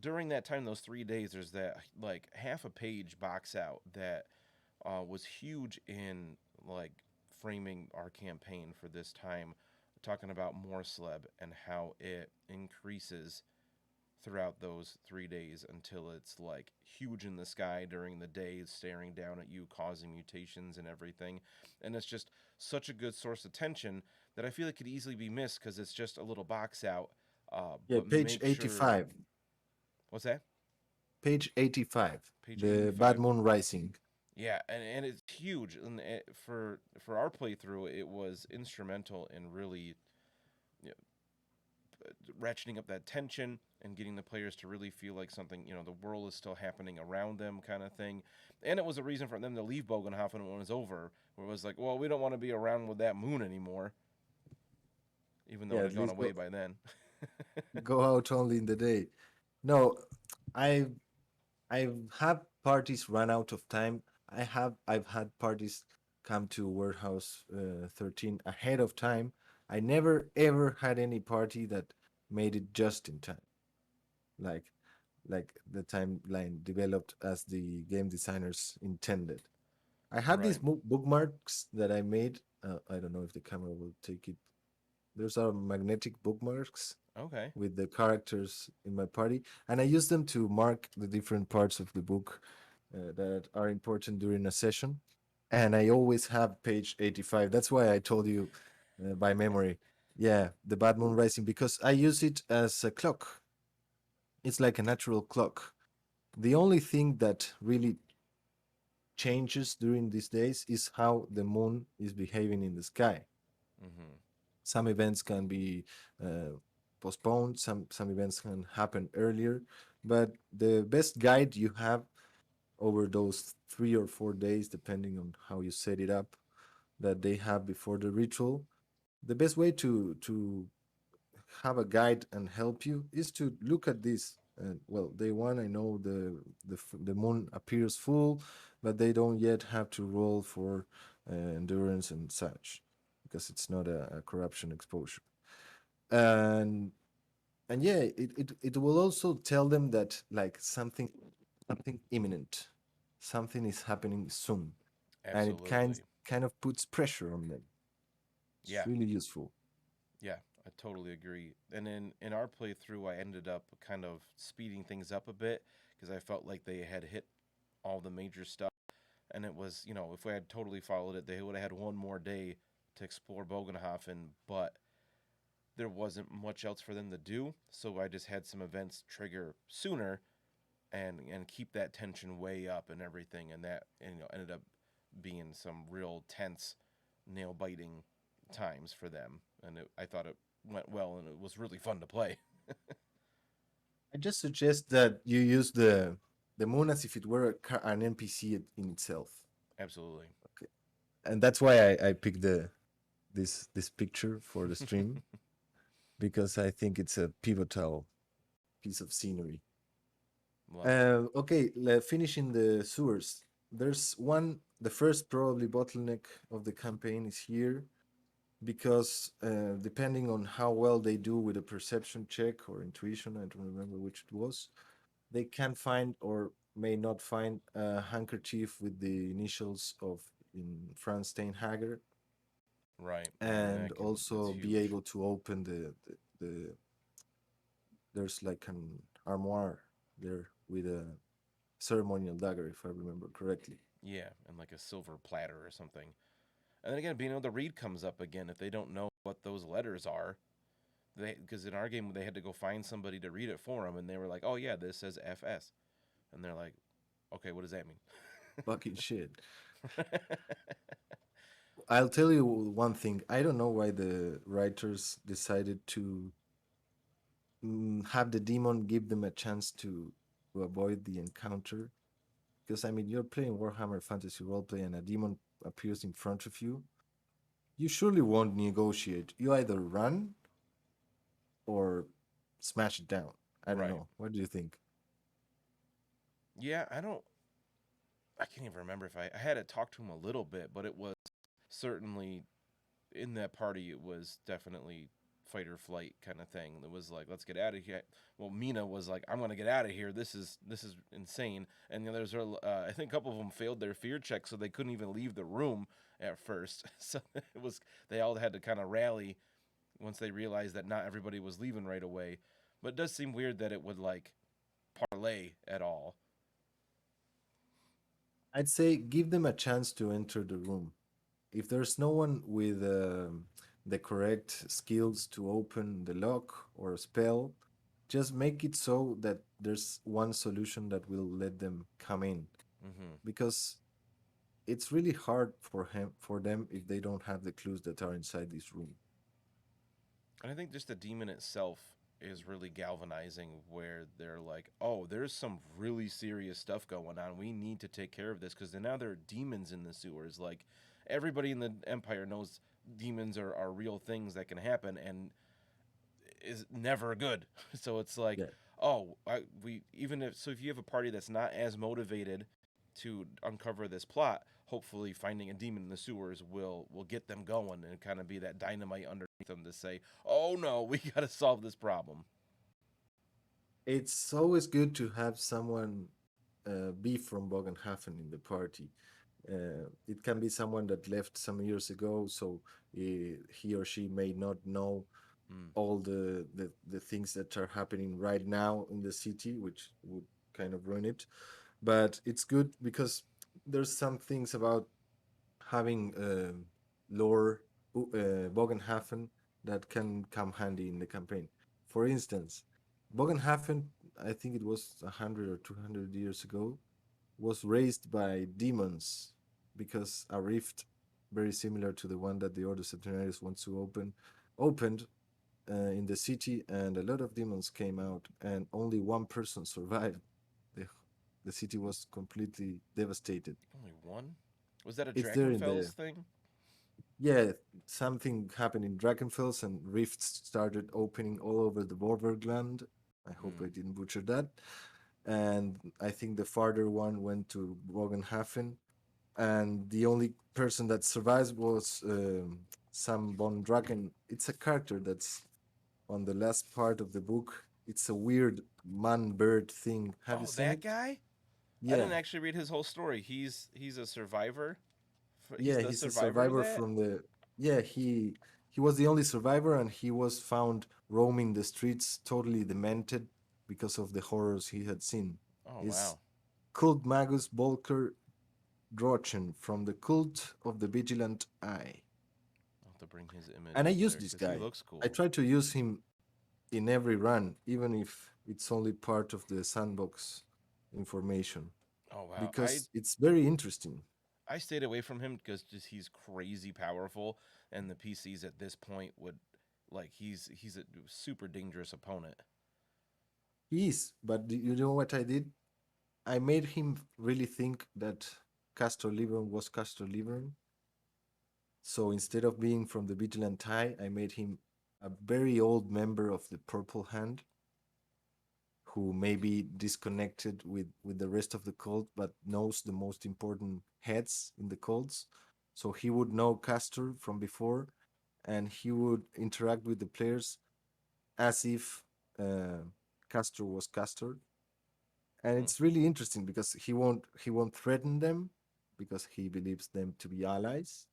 during that time, those 3 days, there's that like half a page box out that was huge in like framing our campaign for this time, talking about Morsleb and how it increases throughout those 3 days until it's like huge in the sky during the day, staring down at you, causing mutations and everything. And it's just such a good source of tension that I feel it could easily be missed because it's just a little box out. Yeah, But page make sure. 85. What's that? Page 85. Page The Bad 85. Moon Rising. Yeah, and it's huge. And for our playthrough, it was instrumental in really, you know, ratcheting up that tension and getting the players to really feel like something, the world is still happening around them, kind of thing. And it was a reason for them to leave Bogenhofen when it was over, where it was like, well, we don't want to be around with that moon anymore, even though Yeah, it at had gone least away by then. go out only in the day. No, I I've had parties run out of time. I've had parties come to Warehouse 13 ahead of time. I never ever had any party that made it just in time. Like like the timeline developed as the game designers intended. I have these Right. bookmarks that I made. I don't know if the camera will take it. There's our magnetic bookmarks Okay. with the characters in my party, and I use them to mark the different parts of the book that are important during a session. And I always have page 85. That's why I told you by memory. Yeah, the Bad Moon Rising, because I use it as a clock. It's like a natural clock. The only thing that really changes during these days is how the moon is behaving in the sky. Mm-hmm. Some events can be uh, postponed, some events can happen earlier, but the best guide you have over those 3 or 4 days, depending on how you set it up, that they have before the ritual, the best way to have a guide and help you is to look at this. And well, day one, I know the moon appears full, but they don't yet have to roll for endurance and such because it's not a corruption exposure. And yeah, it will also tell them that like something imminent, something is happening soon, and it Absolutely. kind of puts pressure on them. It's Yeah. really useful. Yeah. I totally agree. And in our playthrough, I ended up kind of speeding things up a bit because I felt like they had hit all the major stuff. And it was, if we had totally followed it, they would have had one more day to explore Bogenhofen, but there wasn't much else for them to do. So I just had some events trigger sooner and keep that tension way up and everything, and that ended up being some real tense, nail biting times for them. And I thought it went well, and it was really fun to play. I just suggest that you use the moon as if it were an NPC in itself. Absolutely. Okay, and that's why I picked this picture for the stream because I think it's a pivotal piece of scenery. Love it. Okay, finishing the sewers. There's one. The first probably bottleneck of the campaign is here because depending on how well they do with a perception check or intuition, I don't remember which it was, they can find or may not find a handkerchief with the initials of in Franz Steinhager, Right. And and that's also be huge. able to open the there's like an armoire there with a ceremonial dagger, if I remember correctly. Yeah, and like a silver platter or something. And then again, being able to read comes up again if they don't know what those letters are. Because in our game they had to go find somebody to read it for them, and they were like, "Oh yeah, this says FS," and they're like, "Okay, what does that mean?" Fucking shit. I'll tell you one thing. I don't know why the writers decided to have the demon give them a chance to avoid the encounter. Because I mean, you're playing Warhammer Fantasy Roleplay, and a demon appears in front of you. You surely won't negotiate. You either run or smash it down. I don't Right. know. What do you think? Yeah, I don't. I can't even remember if I had to talk to him a little bit, but it was certainly in that party. It was definitely fight or flight kind of thing. It was like, let's get out of here. Well, Mina was like, I'm gonna get out of here. This is insane. And the others are, I think a couple of them failed their fear check, so they couldn't even leave the room at first. So it was they all had to kind of rally once they realized that not everybody was leaving right away. But it does seem weird that it would like parlay at all. I'd say give them a chance to enter the room. If there's no one with the correct skills to open the lock or a spell, just make it so that there's one solution that will let them come in. Hmm. Because it's really hard for them if they don't have the clues that are inside this room. And I think just the demon itself is really galvanizing where they're like, oh, there's some really serious stuff going on. We need to take care of this because now there are demons in the sewers. Like, everybody in the Empire knows demons are real things that can happen and is never good. So it's like, Yeah. oh, we even if so if you have a party that's not as motivated to uncover this plot, hopefully finding a demon in the sewers will get them going and kind of be that dynamite underneath them to say, "Oh no, we got to solve this problem." It's always good to have someone be from Bogenhafen in the party. It can be someone that left some years ago, so he or she may not know Mm. all the things that are happening right now in the city, which would kind of ruin it. But it's good because there's some things about having lore Bogenhafen that can come handy in the campaign. For instance, Bogenhafen, I think it was 100 or 200 years ago, was raised by demons because a rift very similar to the one that the Order Septenarius wants to opened in the city, and a lot of demons came out, and only one person survived. The, the city was completely devastated. Only one? Was that a It's there in the Drakenfels thing? Yeah, something happened in Drakenfels and rifts started opening all over the Vorvergland. I hope I Mm. didn't butcher that. And I think the farther one went to Bogenhafen. And the only person that survives was Sam von Draken. It's a character that's on the last part of the book. It's a weird man bird thing. Have you Oh, seen that it? guy? I Yeah. didn't actually read his whole story. He's a survivor. He's Yeah, the he's a survivor of survivor that. from the yeah, he was the only survivor and he was found roaming the streets totally demented because of the horrors he had seen. Oh Is wow. Cult Magus Volker Drochen from the Cult of the Vigilant Eye. I'll have to bring his image And I up use there this because he guy. looks I cool. try to use him in every run, even if it's only part of the sandbox information, Oh wow. because it's very interesting. I stayed away from him because just he's crazy powerful, and the PCs at this point would like he's a super dangerous opponent. He is, but you know what I did? I made him really think that Castor Libern was Castor Libern. So instead of being from the Vigilant Eye, I made him a very old member of the Purple Hand who may be disconnected with the rest of the cult, but knows the most important heads in the cults. So he would know Castor from before, and he would interact with the players as if uh, Castor was Castor, and Hmm. it's really interesting because he won't threaten them because he believes them to be allies,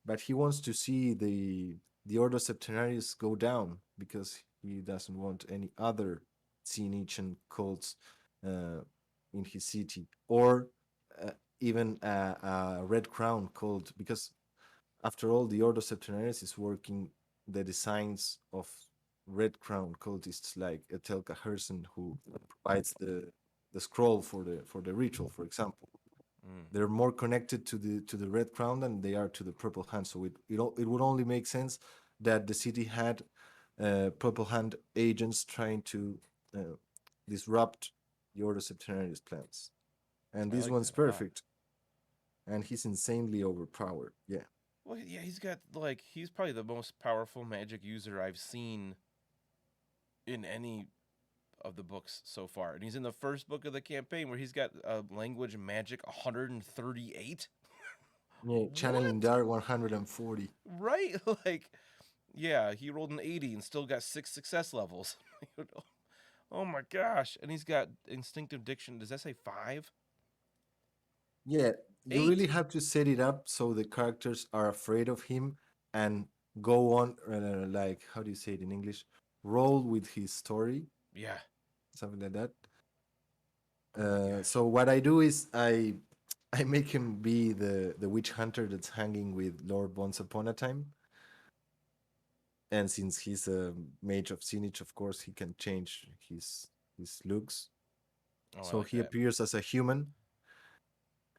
but he wants to see the Ordo Septenarius go down because he doesn't want any other Tzinichan cults uh, in his city, or uh, even a Red Crown cult, because after all, the Ordo Septenarius is working the designs of Red Crown cultists like Etelka Hersen, who provides the scroll for the ritual, for example. Mm. They're more connected to the Red Crown than they are to the Purple Hand. So it would only make sense that the city had Purple Hand agents trying to uh, disrupt the Order Septenarius plans. And I this like one's that a lot. perfect. And he's insanely overpowered. Yeah. Well, yeah, he's got like he's probably the most powerful magic user I've seen in any of the books so far. And he's in the first book of the campaign where he's got language magic 138. Yeah, channeling What? Dart 140. Right? Like, yeah, he rolled an 80 and still got 6 success levels. Oh my gosh. And he's got instinctive diction. Does that say 5? Yeah, you really 8. have to set it up so the characters are afraid of him and go on, like, how do you say it in English? Roll with his story, Yeah. something like that. Oh my gosh. So what I do is I make him be the witch hunter that's hanging with Lord Once Upon a Time. And since he's a mage of Sinich, of course, he can change his looks. Oh, I So like he that. appears as a human,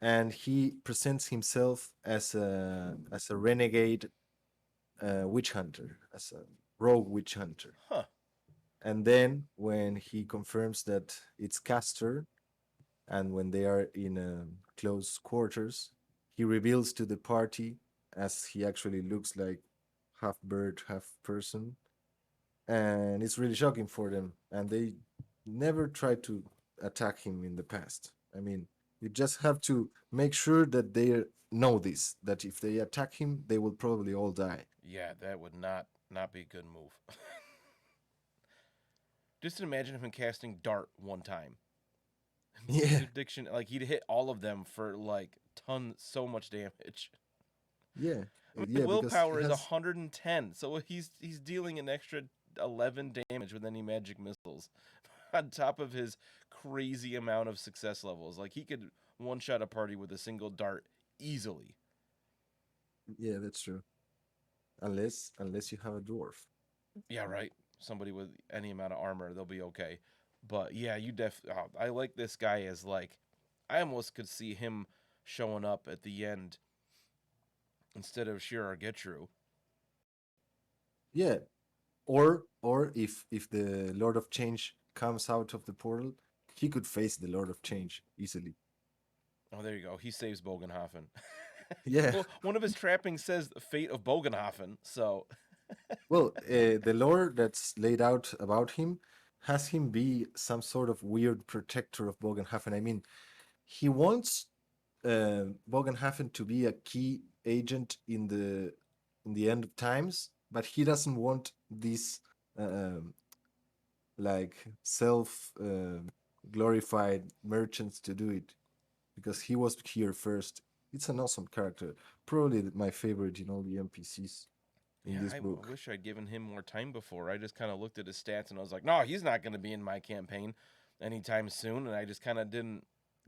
and he presents himself as a renegade witch hunter, as a rogue witch hunter. Huh. And then when he confirms that it's Castor, and when they are in close quarters, he reveals to the party, as he actually looks like half bird, half person, and it's really shocking for them. And they never tried to attack him in the past. I mean, you just have to make sure that they know this, that if they attack him, they will probably all die. Yeah, that would not be a good move. Just imagine him casting dart one time. Yeah, Instinctive diction, like he'd hit all of them for like so much damage. yeah, I mean, yeah, because he willpower is has, 110, so he's dealing an extra 11 damage with any magic missiles, on top of his crazy amount of success levels. Like he could one shot a party with a single dart easily. yeah, that's true. Unless you have a dwarf. Yeah, right. Somebody with any amount of armor, they'll be okay. But yeah, I like this guy as like, I almost could see him showing up at the end instead of Shirar Getru. Yeah, or if the Lord of Change comes out of the portal, he could face the Lord of Change easily. Oh, there you go. He saves Bogenhofen. Yeah. Well, one of his trappings says the fate of Bogenhofen. So, Well, the lore that's laid out about him has him be some sort of weird protector of Bogenhafen. I mean, he wants Bogenhafen to be a key agent in the end of times, but he doesn't want these um like self glorified merchants to do it because he was here first. It's an awesome character, probably my favorite in all the NPCs in yeah, this I book. wish I'd given him more time before. I just kind of looked at his stats and I was like, no, he's not going to be in my campaign anytime soon. And I just kind of didn't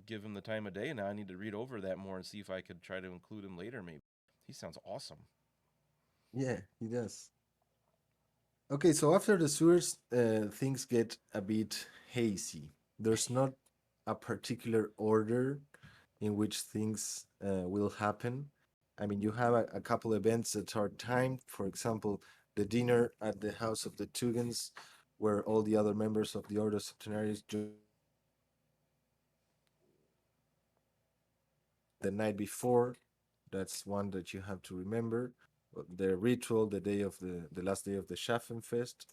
give him the time of day. Now I need to read over that more and see if I could try to include him later, maybe. He sounds awesome. Yeah, he does. Okay, so after the sewers, things get a bit hazy. There's not a particular order in which things will happen. I mean, you have a couple events that are timed. For example, the dinner at the house of the Tugans, where all the other members of the Order of Septenarius the night before. That's one that you have to remember. The ritual, the day of the last day of the Schaffenfest,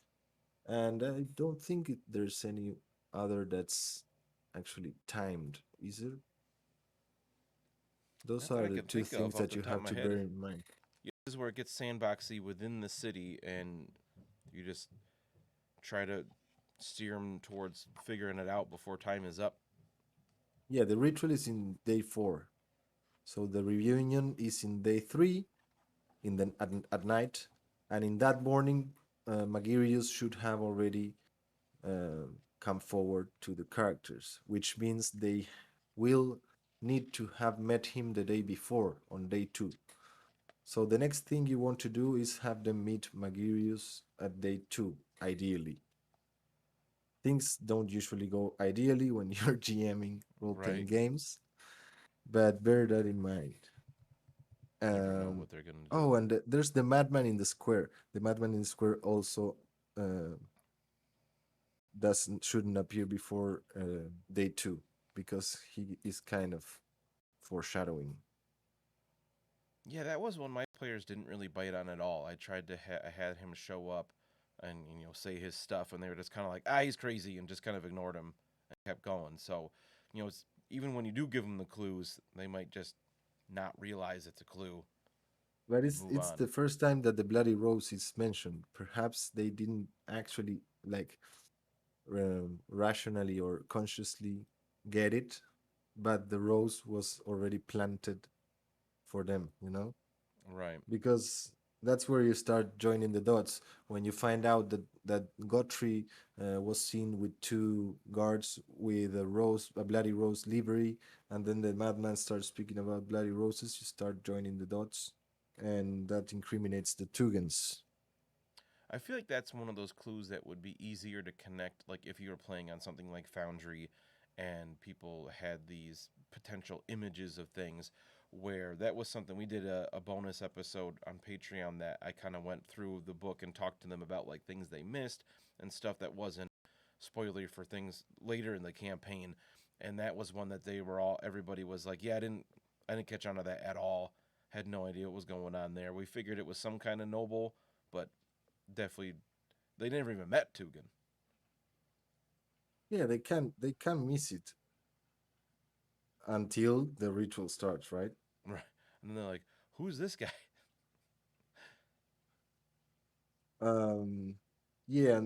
and I don't think there's any other that's actually timed. Is there? Those Not that are I the can two think of things off that the you top of have my to head. bear in mind. Yeah, this is where it gets sandboxy within the city, and you just try to steer him towards figuring it out before time is up. Yeah, the ritual is in day 4, so the reunion is in day 3 at night, and in that morning, Magirius should have already come forward to the characters, which means they will need to have met him the day before on day 2. So the next thing you want to do is have them meet Magirius at day 2, ideally. Things don't usually go ideally when you're GMing role playing Right. games, But bear that in mind. Never know Um, what they're gonna do. oh, and there's the madman in the square. The madman in the square also uh, doesn't shouldn't appear before day two because he is kind of foreshadowing. Yeah, that was one my players didn't really bite on at all. I tried to I had him show up and say his stuff, and they were just kind of like, ah, he's crazy, and just kind of ignored him and kept going. So, it's, even when you do give them the clues, they might just not realize it's a clue But and it's move it's on. the first time that the bloody rose is mentioned. Perhaps they didn't actually like rationally or consciously get it, but the rose was already planted for them. Right. Because that's where you start joining the dots when you find out that Godfrey was seen with two guards with a bloody rose livery, and then the madman starts speaking about bloody roses. You start joining the dots, and that incriminates the Tugans. I feel like that's one of those clues that would be easier to connect, like if you were playing on something like Foundry and people had these potential images of things, where that was something we did a bonus episode on Patreon that I kind of went through the book and talked to them about like things they missed and stuff that wasn't spoilery for things later in the campaign. And that was one that everybody was like, yeah, I didn't catch on to that at all. Had no idea what was going on there. We figured it was some kind of noble, but definitely they never even met Tugan. Yeah, they can miss it until the ritual starts, right? Right. And then they're like, who's this guy? um yeah,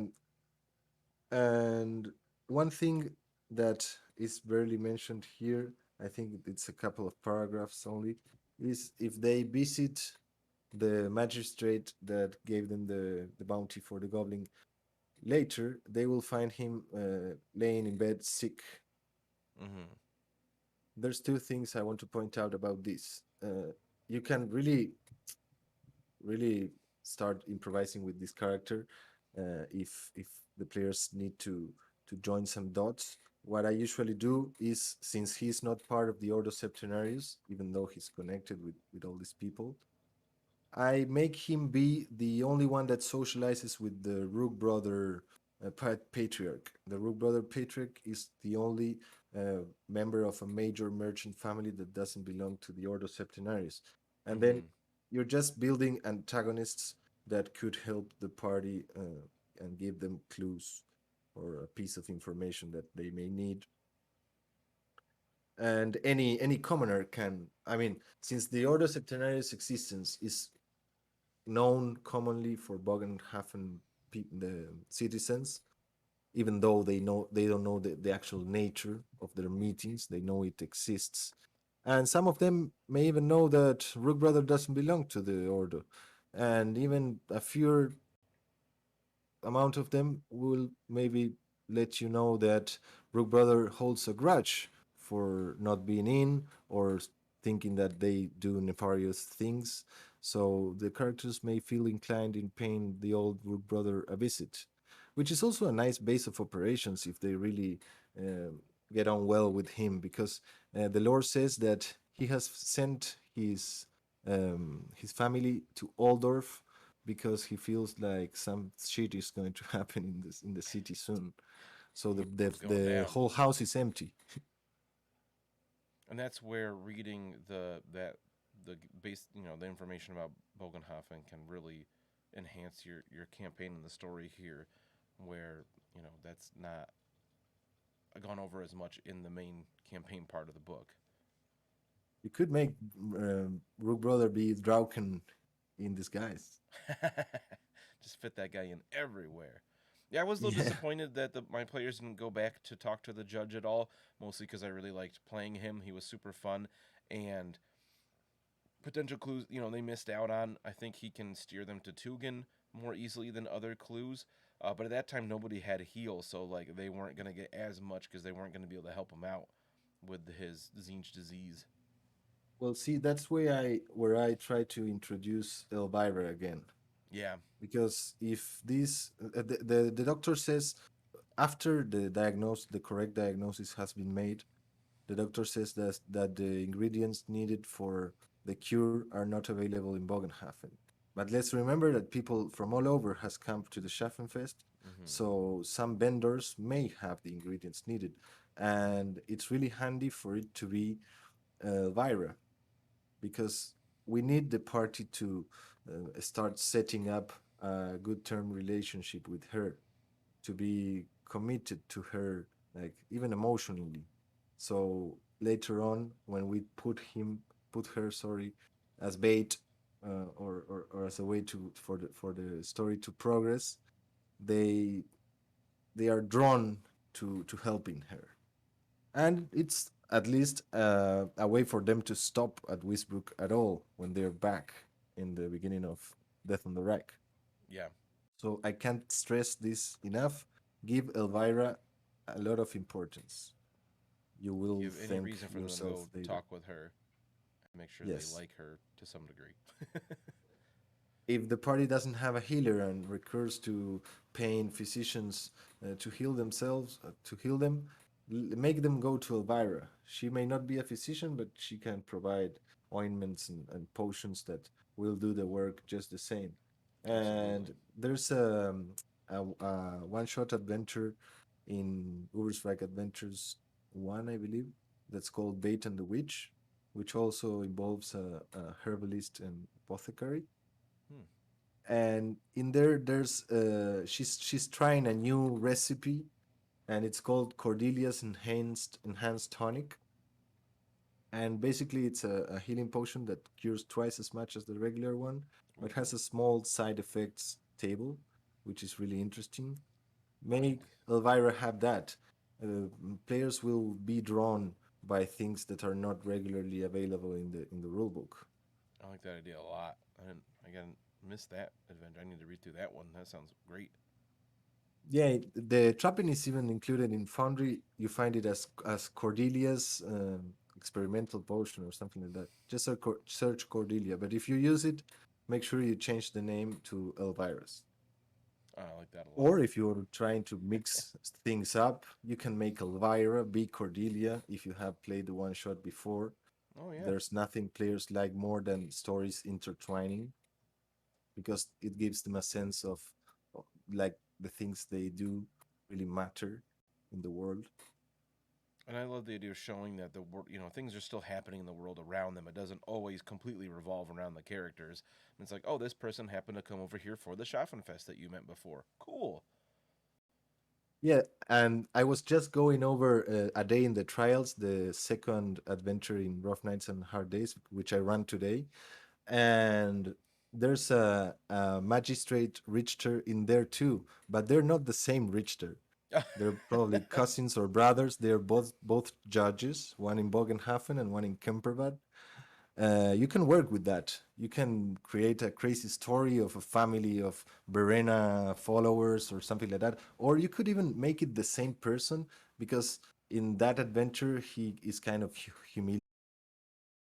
and one thing that is barely mentioned here, I think it's a couple of paragraphs only, is if they visit the magistrate that gave them the bounty for the goblin later, they will find him laying in bed sick. Mm-hmm. There's two things I want to point out about this. You can really start improvising with this character if the players need to join some dots. What I usually do is, since he's not part of the Ordo Septenarius, even though he's connected with all these people, I make him be the only one that socializes with the Rook brother patriarch. The Rook brother patriarch is the only member of a major merchant family that doesn't belong to the Ordo Septenarius. And then Mm-hmm. you're just building antagonists that could help the party and give them clues or a piece of information that they may need. And any commoner can, I mean, since the Ordo Septenarius existence is known commonly for Bogenhafen the citizens, even though they don't know the actual nature of their meetings. They know it exists, and some of them may even know that Rook Brother doesn't belong to the Order, and even a few amount of them will maybe let you know that Rook Brother holds a grudge for not being in or thinking that they do nefarious things. So the characters may feel inclined in paying the old Rook Brother a visit, which is also a nice base of operations if they really uh, get on well with him, because the lore says that he has sent his family to Aldorf because he feels like some shit is going to happen in the city soon. So the Yeah, the, what's going the down? whole house is empty. And that's where reading the base, the information about Bogenhofen can really enhance your campaign and the story here, where that's not gone over as much in the main campaign part of the book. You could make Rook Brother be Drauken in disguise. Just fit that guy in everywhere. Yeah, I was a little Yeah. disappointed that my players didn't go back to talk to the judge at all, mostly because I really liked playing him. He was super fun, and potential clues, they missed out on. I think he can steer them to Tugan more easily than other clues. But at that time, nobody had a heal, so like they weren't gonna get as much because they weren't gonna be able to help him out with his Zinch disease. Well, see, that's where I try to introduce Elvira again, Yeah. because if this the doctor says after the correct diagnosis has been made, the doctor says that the ingredients needed for the cure are not available in Bogenhafen. But let's remember that people from all over has come to the Schaffenfest, Hmm. so some vendors may have the ingredients needed, and it's really handy for it to be Elvira because we need the party to start setting up a good term relationship with her, to be committed to her, like even emotionally. So later on, when we put her, sorry, as bait, or as a way to for the story to progress, they they are drawn to helping her, and it's at least a way for them to stop at Wisbrook at all when they're back in the beginning of Death on the Rack. Yeah. So I can't stress this enough. Give Elvira a lot of importance. You will Give any thank reason for them to yourself go later. talk with her and make sure they Yes. like her to some degree. If the party doesn't have a healer and recurs to paying physicians to heal themselves, to heal them, make them go to Elvira. She may not be a physician, but she can provide ointments and potions that will do the work just the same. Absolutely. And there's a one-shot adventure in Ubersreich Adventures 1, I believe, that's called Bait and the Witch, which also involves a herbalist and apothecary. Hmm. And in there there's she's trying a new recipe, and it's called Cordelia's enhanced tonic, and basically it's a healing potion that cures twice as much as the regular one, but has Ooh. a small side effects table, which is really interesting. Make Nice. Elvira have that. Players will be drawn by things that are not regularly available in the rulebook. I like that idea a lot. I got missed that adventure. I need to read through that one. That sounds great. Yeah, the trapping is even included in Foundry. You find it as Cordelia's experimental potion or something like that. Just search Cordelia. But if you use it, make sure you change the name to Elvira's. I like that a lot. Or if you're trying to mix things up, you can make Elvira be Cordelia if you have played the one shot before. Oh yeah. There's nothing players like more than stories intertwining, because it gives them a sense of like the things they do really matter in the world. And I love the idea of showing that the world, things are still happening in the world around them. It doesn't always completely revolve around the characters. And it's like, oh, this person happened to come over here for the Schaffenfest that you met before. Cool. Yeah, and I was just going over A Day in the Trials, the second adventure in Rough Nights and Hard Days, which I ran today. And there's a magistrate Richter in there too, but they're not the same Richter. They're probably cousins or brothers. They're both judges, one in Bogenhafen and one in Kemperbad. You can work with that. You can create a crazy story of a family of Verena followers or something like that. Or you could even make it the same person, because in that adventure he is kind of humiliated